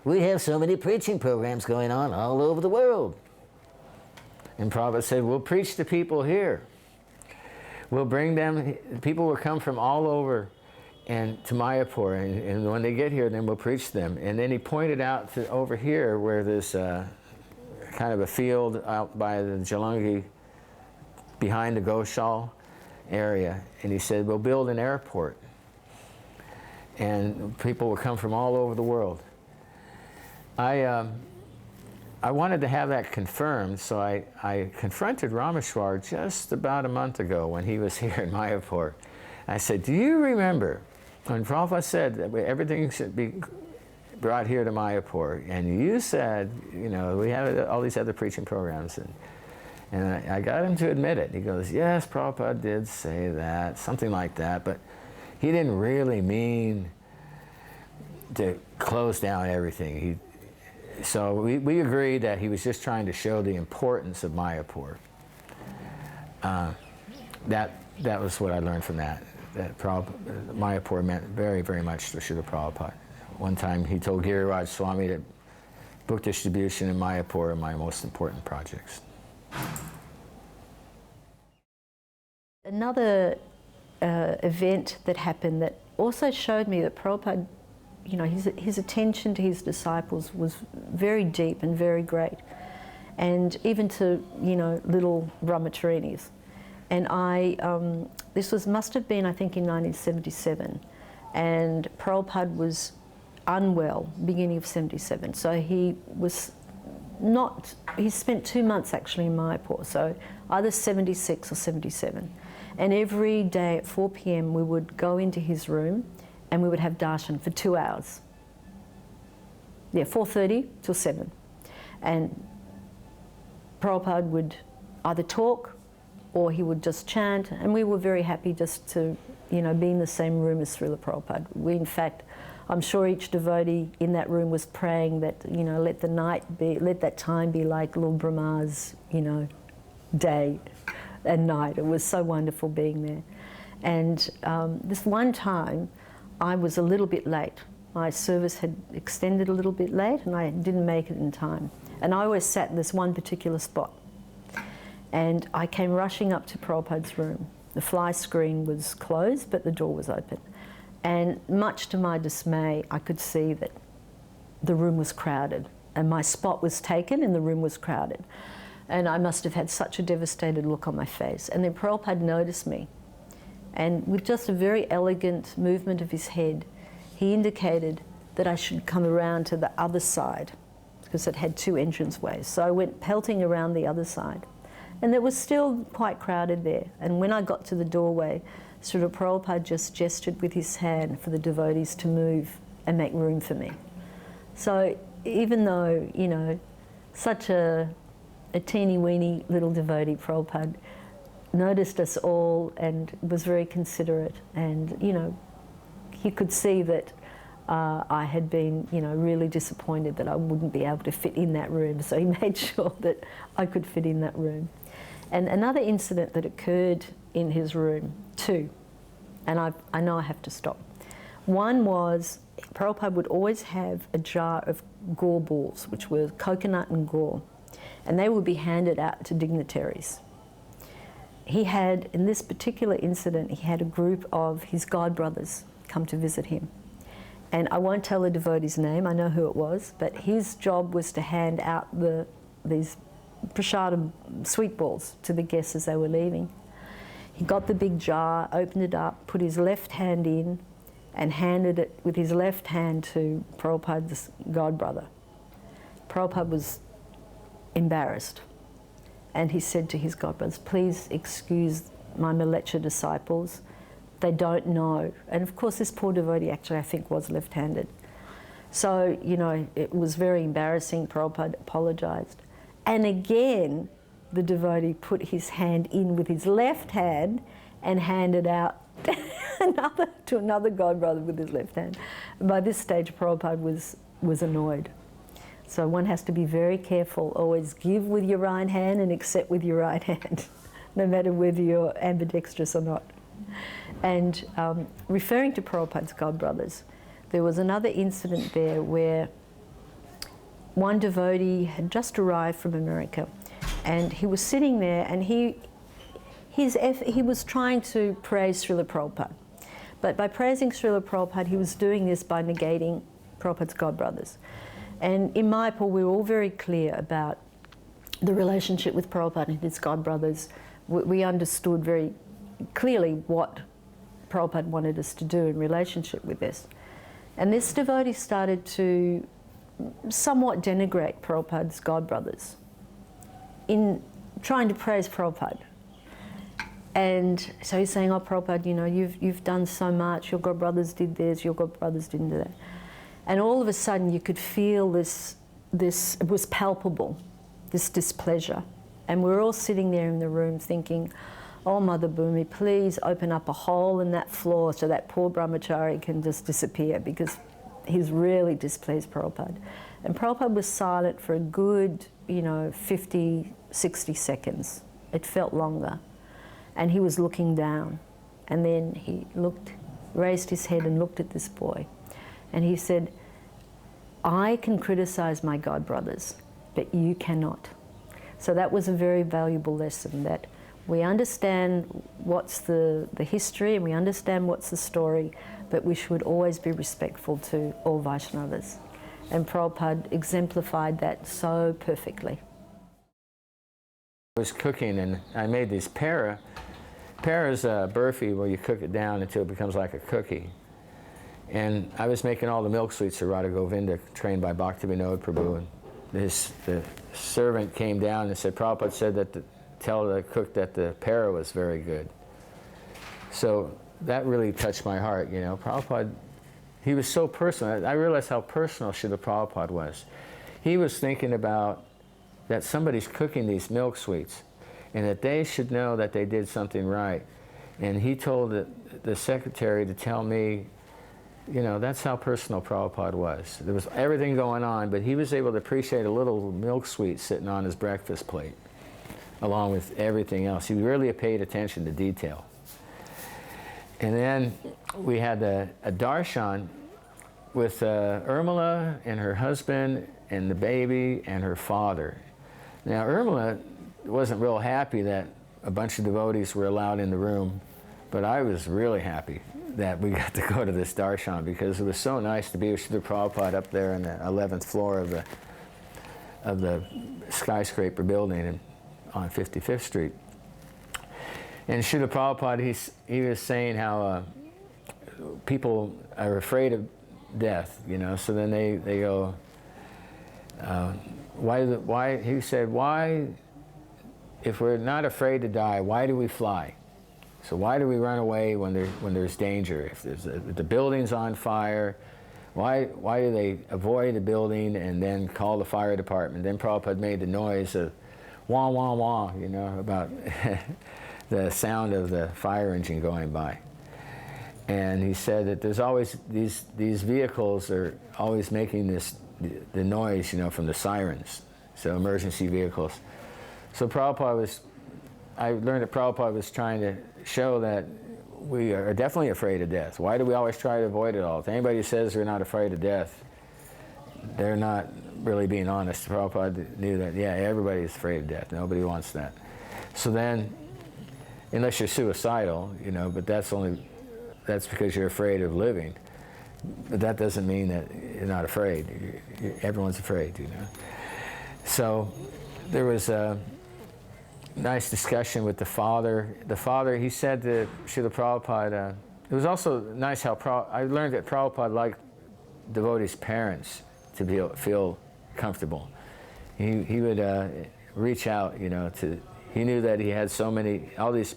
we have so many preaching programs going on all over the world." And Prabhupada said, we'll preach to people here. We'll bring them, people will come from all over and to Mayapur, and when they get here, then we'll preach to them. And then he pointed out to over here where there's kind of a field out by the Jalangi, behind the Goshal area, and he said, we'll build an airport. And people will come from all over the world. I wanted to have that confirmed, so I confronted Rameshwar just about a month ago when he was here in Mayapur. I said, do you remember when Prabhupada said that everything should be brought here to Mayapur, and you said, you know, we have all these other preaching programs, and I got him to admit it. He goes, yes, Prabhupada did say that, something like that, but he didn't really mean to close down everything. So we agreed that he was just trying to show the importance of Mayapur. That was what I learned from that. That Mayapur meant very, very much to Srila Prabhupada. One time he told Giriraj Swami that book distribution in Mayapur are my most important projects. Another event that happened that also showed me that Prabhupada, you know, his attention to his disciples was very deep and very great, and even to, you know, little brahmacharinis. And this must have been, I think, in 1977, and Prabhupada was unwell beginning of 77, so he spent 2 months actually in Mayapur, so either 76 or 77. And every day at 4 p.m. we would go into his room and we would have darshan for 2 hours. Yeah, 4:30 till 7. And Prabhupada would either talk or he would just chant, and we were very happy just to, you know, be in the same room as Srila Prabhupada. We, in fact, I'm sure each devotee in that room was praying that, you know, let that time be like Lord Brahma's, you know, day and night. It was so wonderful being there. And this one time, I was a little bit late. My service had extended a little bit late and I didn't make it in time. And I always sat in this one particular spot. And I came rushing up to Prabhupada's room. The fly screen was closed, but the door was open. And much to my dismay, I could see that the room was crowded, and my spot was taken and the room was crowded. And I must have had such a devastated look on my face. And then Prabhupada noticed me, and with just a very elegant movement of his head, he indicated that I should come around to the other side, because it had 2 entranceways. So I went pelting around the other side. And it was still quite crowded there. And when I got to the doorway, Srila Prabhupada just gestured with his hand for the devotees to move and make room for me. So even though, you know, such a teeny-weeny little devotee, Prabhupada noticed us all and was very considerate. And, you know, he could see that I had been, you know, really disappointed that I wouldn't be able to fit in that room. So he made sure that I could fit in that room. And another incident that occurred in his room, 2, and I know I have to stop. One was, Prabhupada would always have a jar of gore balls, which were coconut and gore, and they would be handed out to dignitaries. He had, in this particular incident, he had a group of his god brothers come to visit him. And I won't tell the devotee's name, I know who it was, but his job was to hand out these prasadam sweet balls to the guests as they were leaving. He got the big jar, opened it up, put his left hand in, and handed it with his left hand to Prabhupada's god brother. Prabhupada was embarrassed, and he said to his god brothers, "Please excuse my Malecha disciples. They don't know." And of course, this poor devotee actually, I think, was left-handed. So, you know, it was very embarrassing. Prabhupada apologized. And again, the devotee put his hand in with his left hand and handed out to another god brother with his left hand. And by this stage, Prabhupada was annoyed. So one has to be very careful. Always give with your right hand and accept with your right hand, no matter whether you're ambidextrous or not. And referring to Prabhupada's god brothers, there was another incident there where one devotee had just arrived from America, and he was sitting there, and he was trying to praise Srila Prabhupada. But by praising Srila Prabhupada, he was doing this by negating Prabhupada's god brothers. And in Mayapur, we were all very clear about the relationship with Prabhupada and his god brothers. We understood very clearly what Prabhupada wanted us to do in relationship with this. And this devotee started to somewhat denigrate Prabhupada's god brothers in trying to praise Prabhupada. And so he's saying, "Oh, Prabhupada, you know, you've done so much, your god brothers did this, your god brothers didn't do that." And all of a sudden you could feel this, it was palpable, this displeasure. And we were all sitting there in the room thinking, "Oh, Mother Bhumi, please open up a hole in that floor so that poor brahmachari can just disappear, because he's really displeased Prabhupada." And Prabhupada was silent for a good, you know, 50, 60 seconds. It felt longer. And he was looking down. And then he raised his head and looked at this boy. And he said, "I can criticize my god brothers, but you cannot." So that was a very valuable lesson, that we understand what's the history and we understand what's the story, but we should always be respectful to all Vaishnavas. And Prabhupada exemplified that so perfectly. I was cooking and I made these para. Para is a burfi where you cook it down until it becomes like a cookie. And I was making all the milk sweets for Radha Govinda, trained by Bhaktivinoda Prabhu. And the servant came down and said, "Prabhupada said that tell the cook that the para was very good." So that really touched my heart, you know. Prabhupada, he was so personal. I realized how personal Srila Prabhupada was. He was thinking about that somebody's cooking these milk sweets and that they should know that they did something right. And he told the secretary to tell me, you know, that's how personal Prabhupada was. There was everything going on, but he was able to appreciate a little milk sweet sitting on his breakfast plate, along with everything else. He really paid attention to detail. And then we had a darshan with Urmila and her husband and the baby and her father. Now Urmila wasn't real happy that a bunch of devotees were allowed in the room, but I was really happy that we got to go to this darshan, because it was so nice to be with Srila Prabhupada up there on the 11th floor of the skyscraper building on 55th Street. And Srila Prabhupada, he was saying how people are afraid of death, you know, so then they go, why, he said, why, if we're not afraid to die, why do we fly? So why do we run away when there's danger? If the building's on fire, why do they avoid the building and then call the fire department? Then Prabhupada made the noise of wah, wah, wah, you know, about the sound of the fire engine going by. And he said that there's always, these vehicles are always making the noise, you know, from the sirens, so emergency vehicles. So I learned that Prabhupada was trying to show that we are definitely afraid of death. Why do we always try to avoid it all? If anybody says they're not afraid of death, they're not really being honest. Prabhupada knew that, yeah, everybody's afraid of death. Nobody wants that. So then, unless you're suicidal, you know, but that's because you're afraid of living. But that doesn't mean that you're not afraid. Everyone's afraid, you know. So there was a nice discussion with the father. The father, he said to Srila Prabhupada, it was also nice how I learned that Prabhupada liked devotees' parents to feel comfortable. He would reach out, you know, he knew that he had so many, all these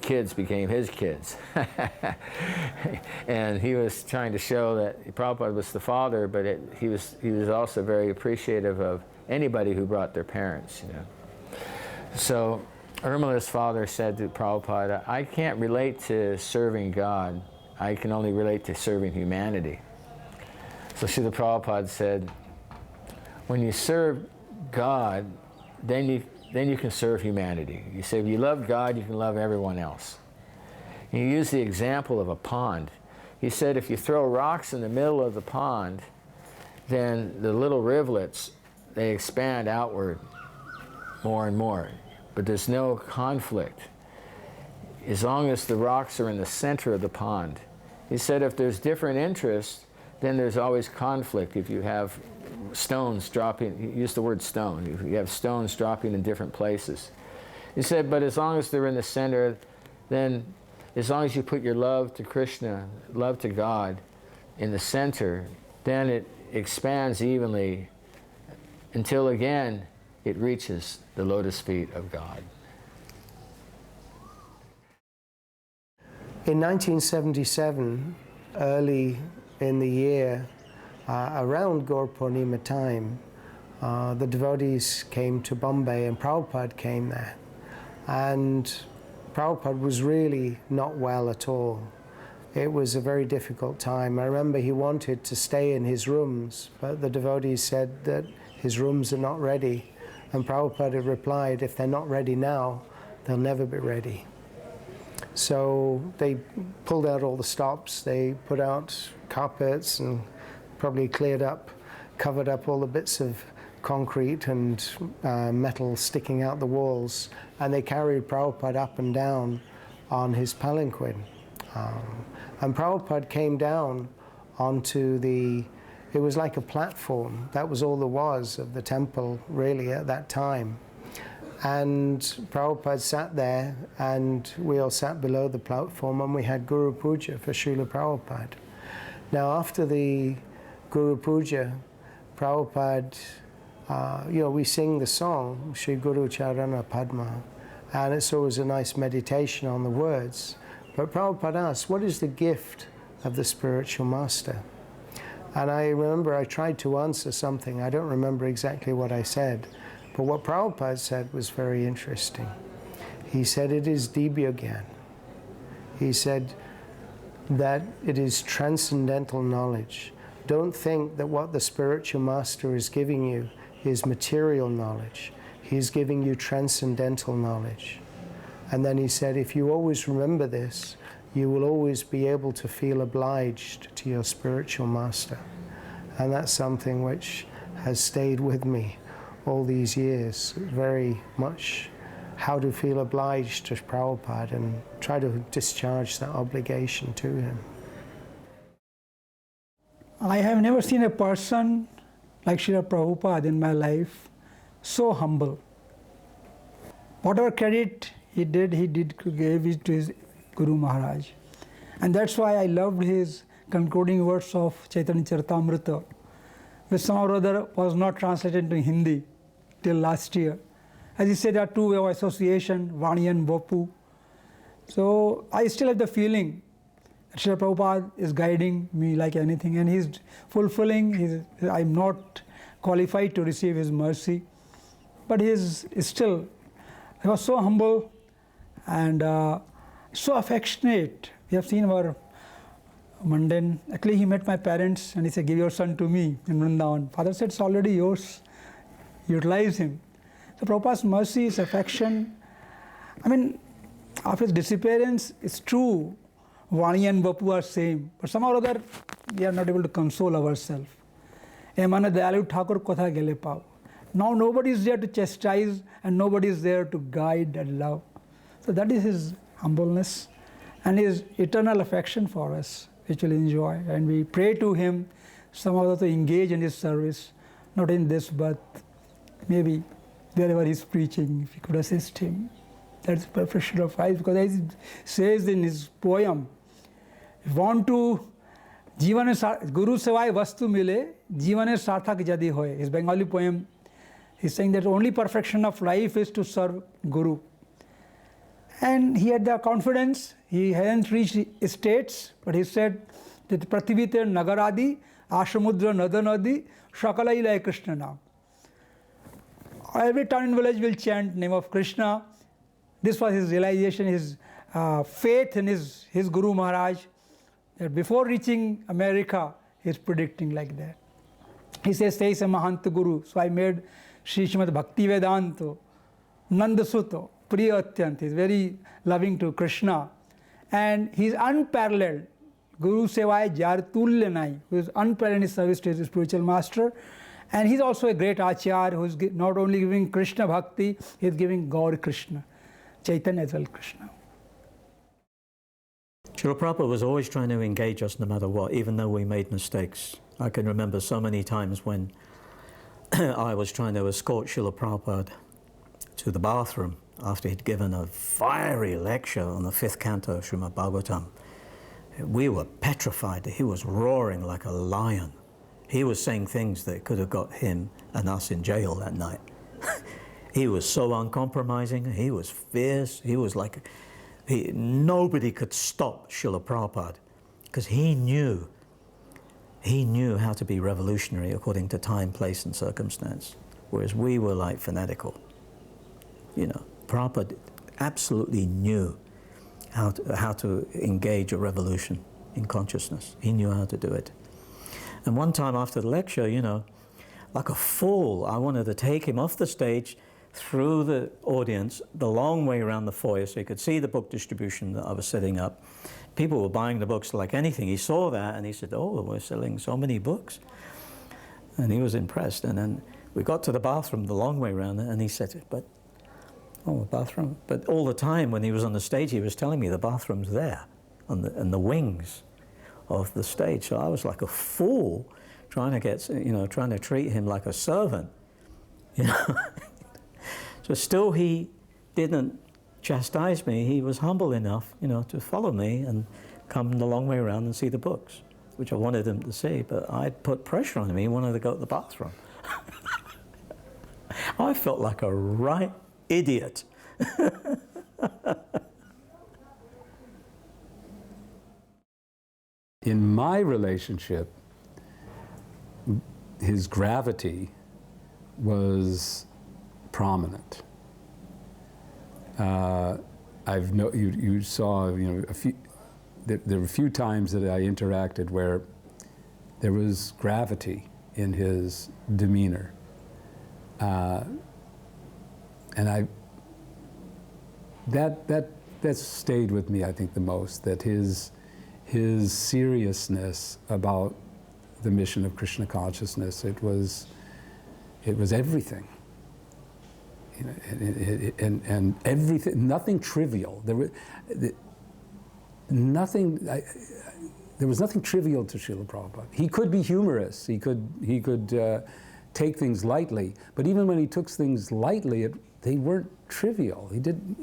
kids became his kids. And he was trying to show that Prabhupada was the father, but he was also very appreciative of anybody who brought their parents, you know. So Urmila's father said to Prabhupada, I can't relate to serving God. I can only relate to serving humanity. So Srila Prabhupada said, when you serve God, then you can serve humanity. You say, if you love God, you can love everyone else. And he used the example of a pond. He said, if you throw rocks in the middle of the pond, then the little rivulets, they expand outward more and more. But there's no conflict as long as the rocks are in the center of the pond. He said if there's different interests, then there's always conflict. If you have stones dropping, he used the word stone, if you have stones dropping in different places. He said, but as long as they're in the center, then as long as you put your love to Krishna, love to God in the center, then it expands evenly until again it reaches the lotus feet of God. In 1977, early in the year, around Gaur Purnima time, the devotees came to Bombay and Prabhupada came there. And Prabhupada was really not well at all. It was a very difficult time. I remember he wanted to stay in his rooms, but the devotees said that his rooms are not ready. And Prabhupada replied, if they're not ready now, they'll never be ready. So they pulled out all the stops, they put out carpets and probably covered up all the bits of concrete and metal sticking out the walls, and they carried Prabhupada up and down on his palanquin. And Prabhupada came down onto it was like a platform. That was all there was of the temple, really, at that time. And Prabhupada sat there, and we all sat below the platform, and we had Guru Puja for Srila Prabhupada. Now, after the Guru Puja, Prabhupada, we sing the song, Shri Guru Charana Padma, and it's always a nice meditation on the words. But Prabhupada asked, what is the gift of the spiritual master? And I remember I tried to answer something. I don't remember exactly what I said, but what Prabhupada said was very interesting. He said it is Dibya-gyan. He said that it is transcendental knowledge. Don't think that what the spiritual master is giving you is material knowledge. He is giving you transcendental knowledge. And then he said, if you always remember this, you will always be able to feel obliged to your spiritual master. And that's something which has stayed with me all these years, very much how to feel obliged to Prabhupada and try to discharge that obligation to him. I have never seen a person like Srila Prabhupada in my life, so humble. Whatever credit he gave it to his Guru Maharaj. And that's why I loved his concluding words of Chaitanya Charitamrita, which somehow or other was not translated into Hindi till last year. As he said, there are two ways of association, Vani and Vapu. So I still have the feeling that Srila Prabhupada is guiding me like anything, and he's fulfilling I'm not qualified to receive his mercy, but he was so humble and so affectionate. We have seen our mundane. Actually, he met my parents and he said, "Give your son to me in Vrindavan." Father said, "It's already yours. Utilize him." So Prabhupada's mercy, his affection. I mean, after his disappearance, it's true, Vani and Vapu are same, but somehow or other, we are not able to console ourselves. Emana Dayalu Thakur Kotha Gele Pao. Now nobody is there to chastise and nobody is there to guide and love. So that is his humbleness and his eternal affection for us, which we'll enjoy. And we pray to him somehow to engage in his service, not in this, but maybe wherever he's preaching, if we could assist him. That's perfection of life, because as he says in his poem, if you want to Guru Sevai Vastu Mile, Jivane Sarthak Jadi Hoye. His Bengali poem, he's saying that only perfection of life is to serve Guru. And he had the confidence, he hadn't reached estates, but he said that Prathivite Nagaradi, Ashamudra Nadanadi, Shakalailai Krishna Naam. Every town and village will chant name of Krishna. This was his realization, his faith in his Guru Maharaj, that before reaching America, he's predicting like that. He says, "Says a Mahanta Guru." So I made Sri Srimad Bhakti Vedanto, Nandasuto, Priya Atyant. He's very loving to Krishna. And he's unparalleled. Guru Sevai Jar Tulya Nai, who is unparalleled in his service to his spiritual master. And he's also a great Acharya who is not only giving Krishna Bhakti, he's giving Gaur Krishna, Chaitanya as well Krishna. Srila Prabhupada was always trying to engage us no matter what, even though we made mistakes. I can remember so many times when I was trying to escort Srila Prabhupada to the bathroom after he'd given a fiery lecture on the 5th canto of Srimad Bhagavatam. We were petrified. He was roaring like a lion. He was saying things that could have got him and us in jail that night. He was so uncompromising. He was fierce. He was like, nobody could stop Srila Prabhupada because he knew how to be revolutionary according to time, place, and circumstance, whereas we were like fanatical. You know, Prabhupada absolutely knew how to engage a revolution in consciousness. He knew how to do it. And one time after the lecture, you know, like a fool, I wanted to take him off the stage through the audience, the long way around the foyer, so he could see the book distribution that I was setting up. People were buying the books like anything. He saw that and he said, "Oh, we're selling so many books." And he was impressed. And then we got to the bathroom the long way around, and he said, "But, oh, the bathroom." But all the time when he was on the stage, he was telling me the bathroom's there, on the wings of the stage. So I was like a fool trying to treat him like a servant, you know. So still he didn't chastise me. He was humble enough, you know, to follow me and come the long way around and see the books, which I wanted him to see, but I put pressure on him. He wanted to go to the bathroom. I felt like a right idiot. In my relationship, his gravity was prominent. You saw, you know, there were a few times that I interacted where there was gravity in his demeanor, and that stayed with me, I think, the most. That his seriousness about the mission of Krishna consciousness, it was everything. You know, and everything, nothing trivial. There was nothing trivial to Srila Prabhupada. He could be humorous. He could take things lightly. But even when he took things lightly, they weren't trivial.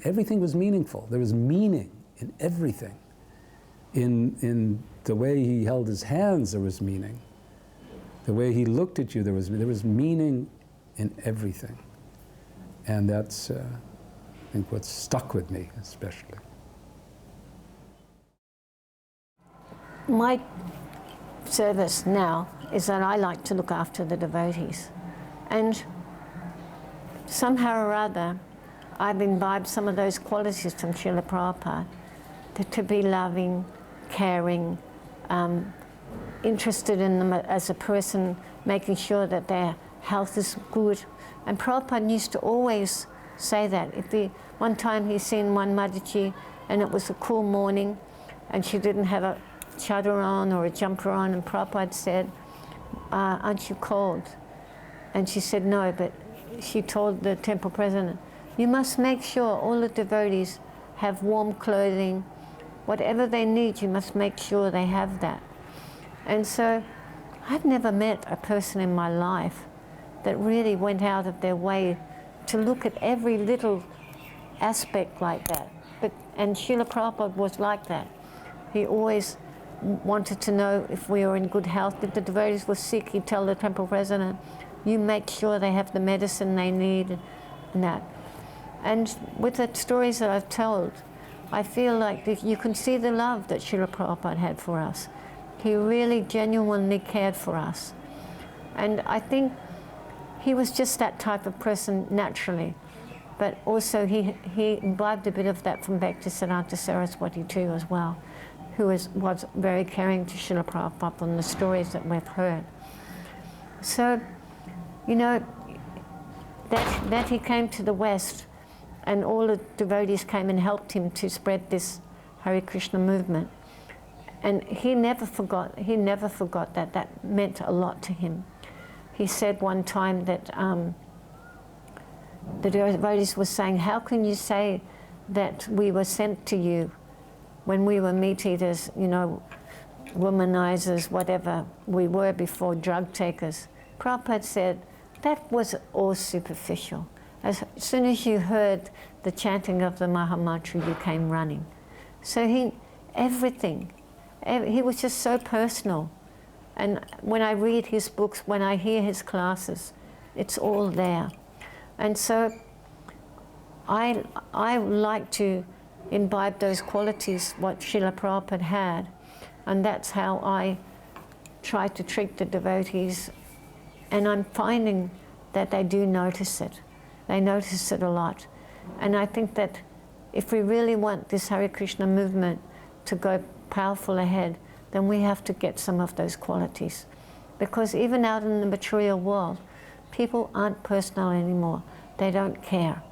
Everything was meaningful. There was meaning in everything. In the way he held his hands, there was meaning. The way he looked at you, there was meaning in everything. And that's, I think, what's stuck with me, especially. My service now is that I like to look after the devotees. And somehow or other, I've imbibed some of those qualities from Srila Prabhupada, to be loving, caring, interested in them as a person, making sure that their health is good. And Prabhupada used to always say that. One time he seen one Mataji, and it was a cool morning, and she didn't have a chador on or a jumper on, and Prabhupada said, aren't you cold? And she said no, but she told the temple president, you must make sure all the devotees have warm clothing. Whatever they need, you must make sure they have that. And so I've never met a person in my life that really went out of their way to look at every little aspect like that. And Srila Prabhupada was like that. He always wanted to know if we were in good health. If the devotees were sick, he'd tell the temple president, you make sure they have the medicine they need and that. And with the stories that I've told, I feel like you can see the love that Srila Prabhupada had for us. He really genuinely cared for us. And I think he was just that type of person naturally. But also he imbibed a bit of that from Bhaktisiddhanta Saraswati too as well, who was very caring to Srila Prabhupada on the stories that we've heard. So, you know, that he came to the West and all the devotees came and helped him to spread this Hare Krishna movement. And he never forgot that. That meant a lot to him. He said one time that the devotees were saying, how can you say that we were sent to you when we were meat eaters, you know, womanizers, whatever we were before, drug takers? Prabhupada said, that was all superficial. As soon as you heard the chanting of the Mahamantra, you came running. So everything, he was just so personal. And when I read his books, when I hear his classes, it's all there. And so I like to imbibe those qualities, what Srila Prabhupada had, and that's how I try to treat the devotees. And I'm finding that they do notice it. They notice it a lot. And I think that if we really want this Hare Krishna movement to go powerful ahead, then we have to get some of those qualities. Because even out in the material world, people aren't personal anymore. They don't care.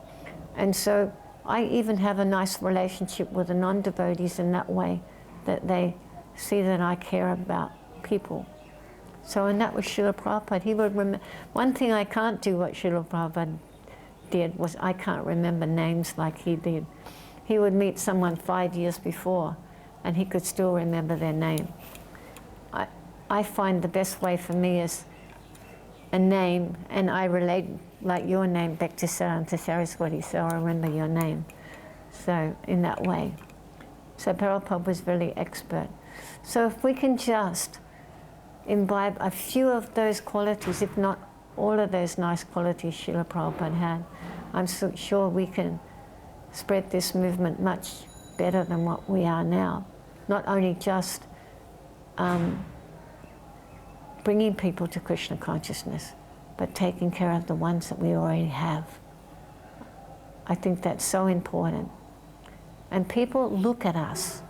And so I even have a nice relationship with the non-devotees in that way, that they see that I care about people. So, and that was Srila Prabhupada. He would remember. One thing I can't do what Srila Prabhupada did was I can't remember names like he did. He would meet someone 5 years before and he could still remember their name. I find the best way for me is a name, and I relate like your name back to Saraswati, so I remember your name. So in that way. So Prabhupada was really expert. So if we can just imbibe a few of those qualities, if not all of those nice qualities Srila Prabhupada had, I'm so sure we can spread this movement much better than what we are now. Not only just bringing people to Krishna consciousness, but taking care of the ones that we already have. I think that's so important. And people look at us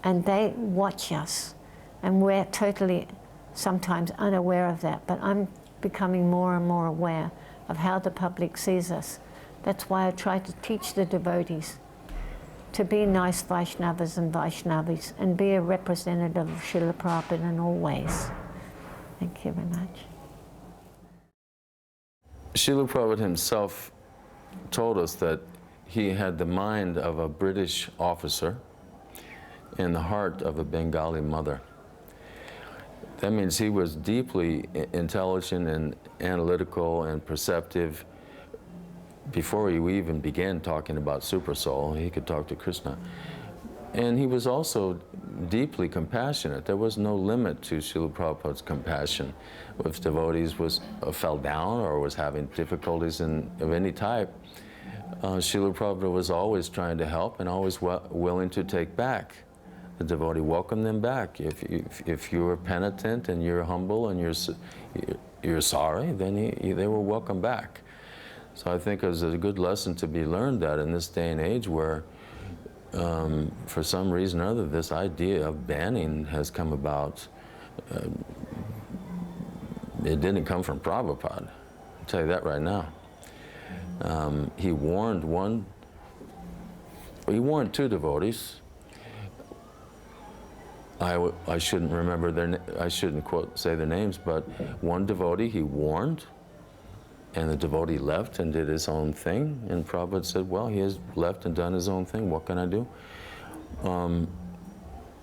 and they watch us, and we're totally sometimes unaware of that, but I'm becoming more and more aware of how the public sees us. That's why I try to teach the devotees to be nice Vaishnavas and Vaishnavis and be a representative of Srila Prabhupada in all ways. Thank you very much. Srila Prabhupada himself told us that he had the mind of a British officer and the heart of a Bengali mother. That means he was deeply intelligent and analytical and perceptive. Before he even began talking about Super Soul, he could talk to Krishna. And he was also deeply compassionate. There was no limit to Srila Prabhupada's compassion. If devotees fell down or was having difficulties of any type, Srila Prabhupada was always trying to help and always willing to take back the devotee, welcome them back. If you're penitent and you're humble and you're sorry, then they were welcome back. So I think it was a good lesson to be learned that in this day and age where for some reason or other, this idea of banning has come about. It didn't come from Prabhupada, I'll tell you that right now. He warned two devotees. I shouldn't remember I shouldn't say their names, but one devotee he warned, and the devotee left and did his own thing, and Prabhupada said, well, he has left and done his own thing, what can I do? And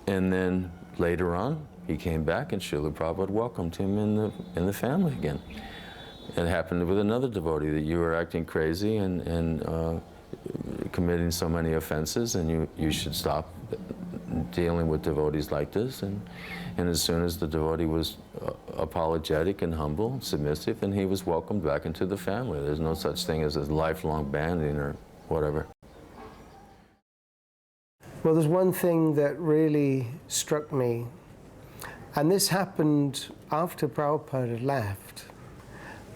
then later on, he came back and Srila Prabhupada welcomed him in the family again. It happened with another devotee that you were acting crazy and committing so many offenses, and you should stop dealing with devotees like this. And as soon as the devotee was apologetic and humble, submissive, and he was welcomed back into the family. There's no such thing as a lifelong banning or whatever. Well, there's one thing that really struck me, and this happened after Prabhupada had left.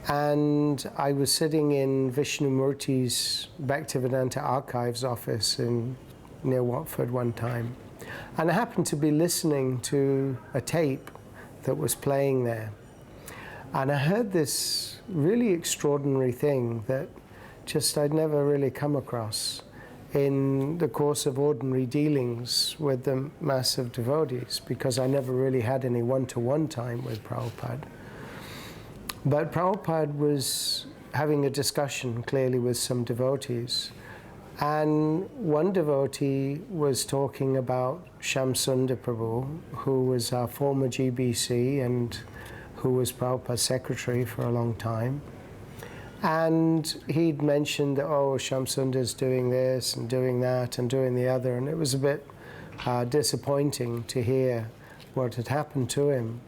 And I was sitting in Vishnumurti's Bhaktivedanta Archives office near Watford one time. And I happened to be listening to a tape that was playing there. And I heard this really extraordinary thing that just I'd never really come across in the course of ordinary dealings with the mass of devotees, because I never really had any one-to-one time with Prabhupada. But Prabhupada was having a discussion clearly with some devotees. And one devotee was talking about Shamsundar Prabhu, who was our former GBC and who was Prabhupada's secretary for a long time. And he'd mentioned that, oh, Shamsundar's doing this and doing that and doing the other. And it was a bit disappointing to hear what had happened to him.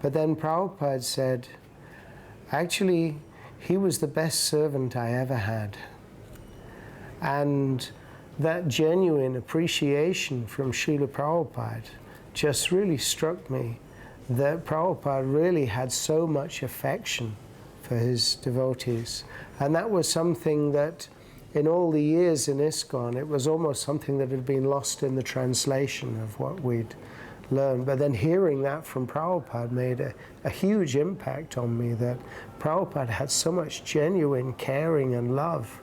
But then Prabhupada said, actually, he was the best servant I ever had. And that genuine appreciation from Srila Prabhupada just really struck me, that Prabhupada really had so much affection for his devotees. And that was something that in all the years in ISKCON, it was almost something that had been lost in the translation of what we'd learned. But then hearing that from Prabhupada made a huge impact on me, that Prabhupada had so much genuine caring and love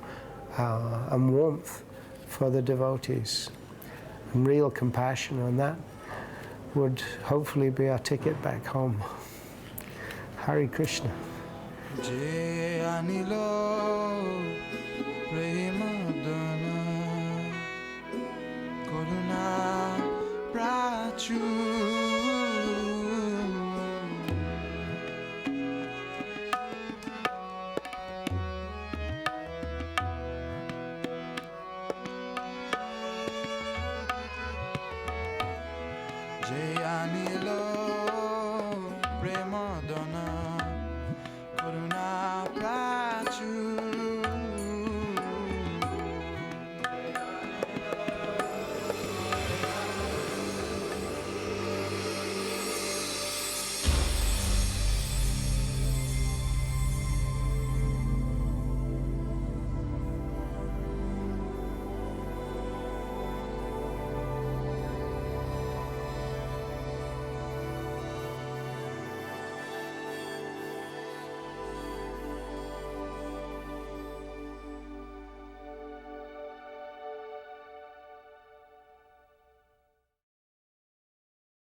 and warmth for the devotees, and real compassion, and that would hopefully be our ticket back home. Hare Krishna.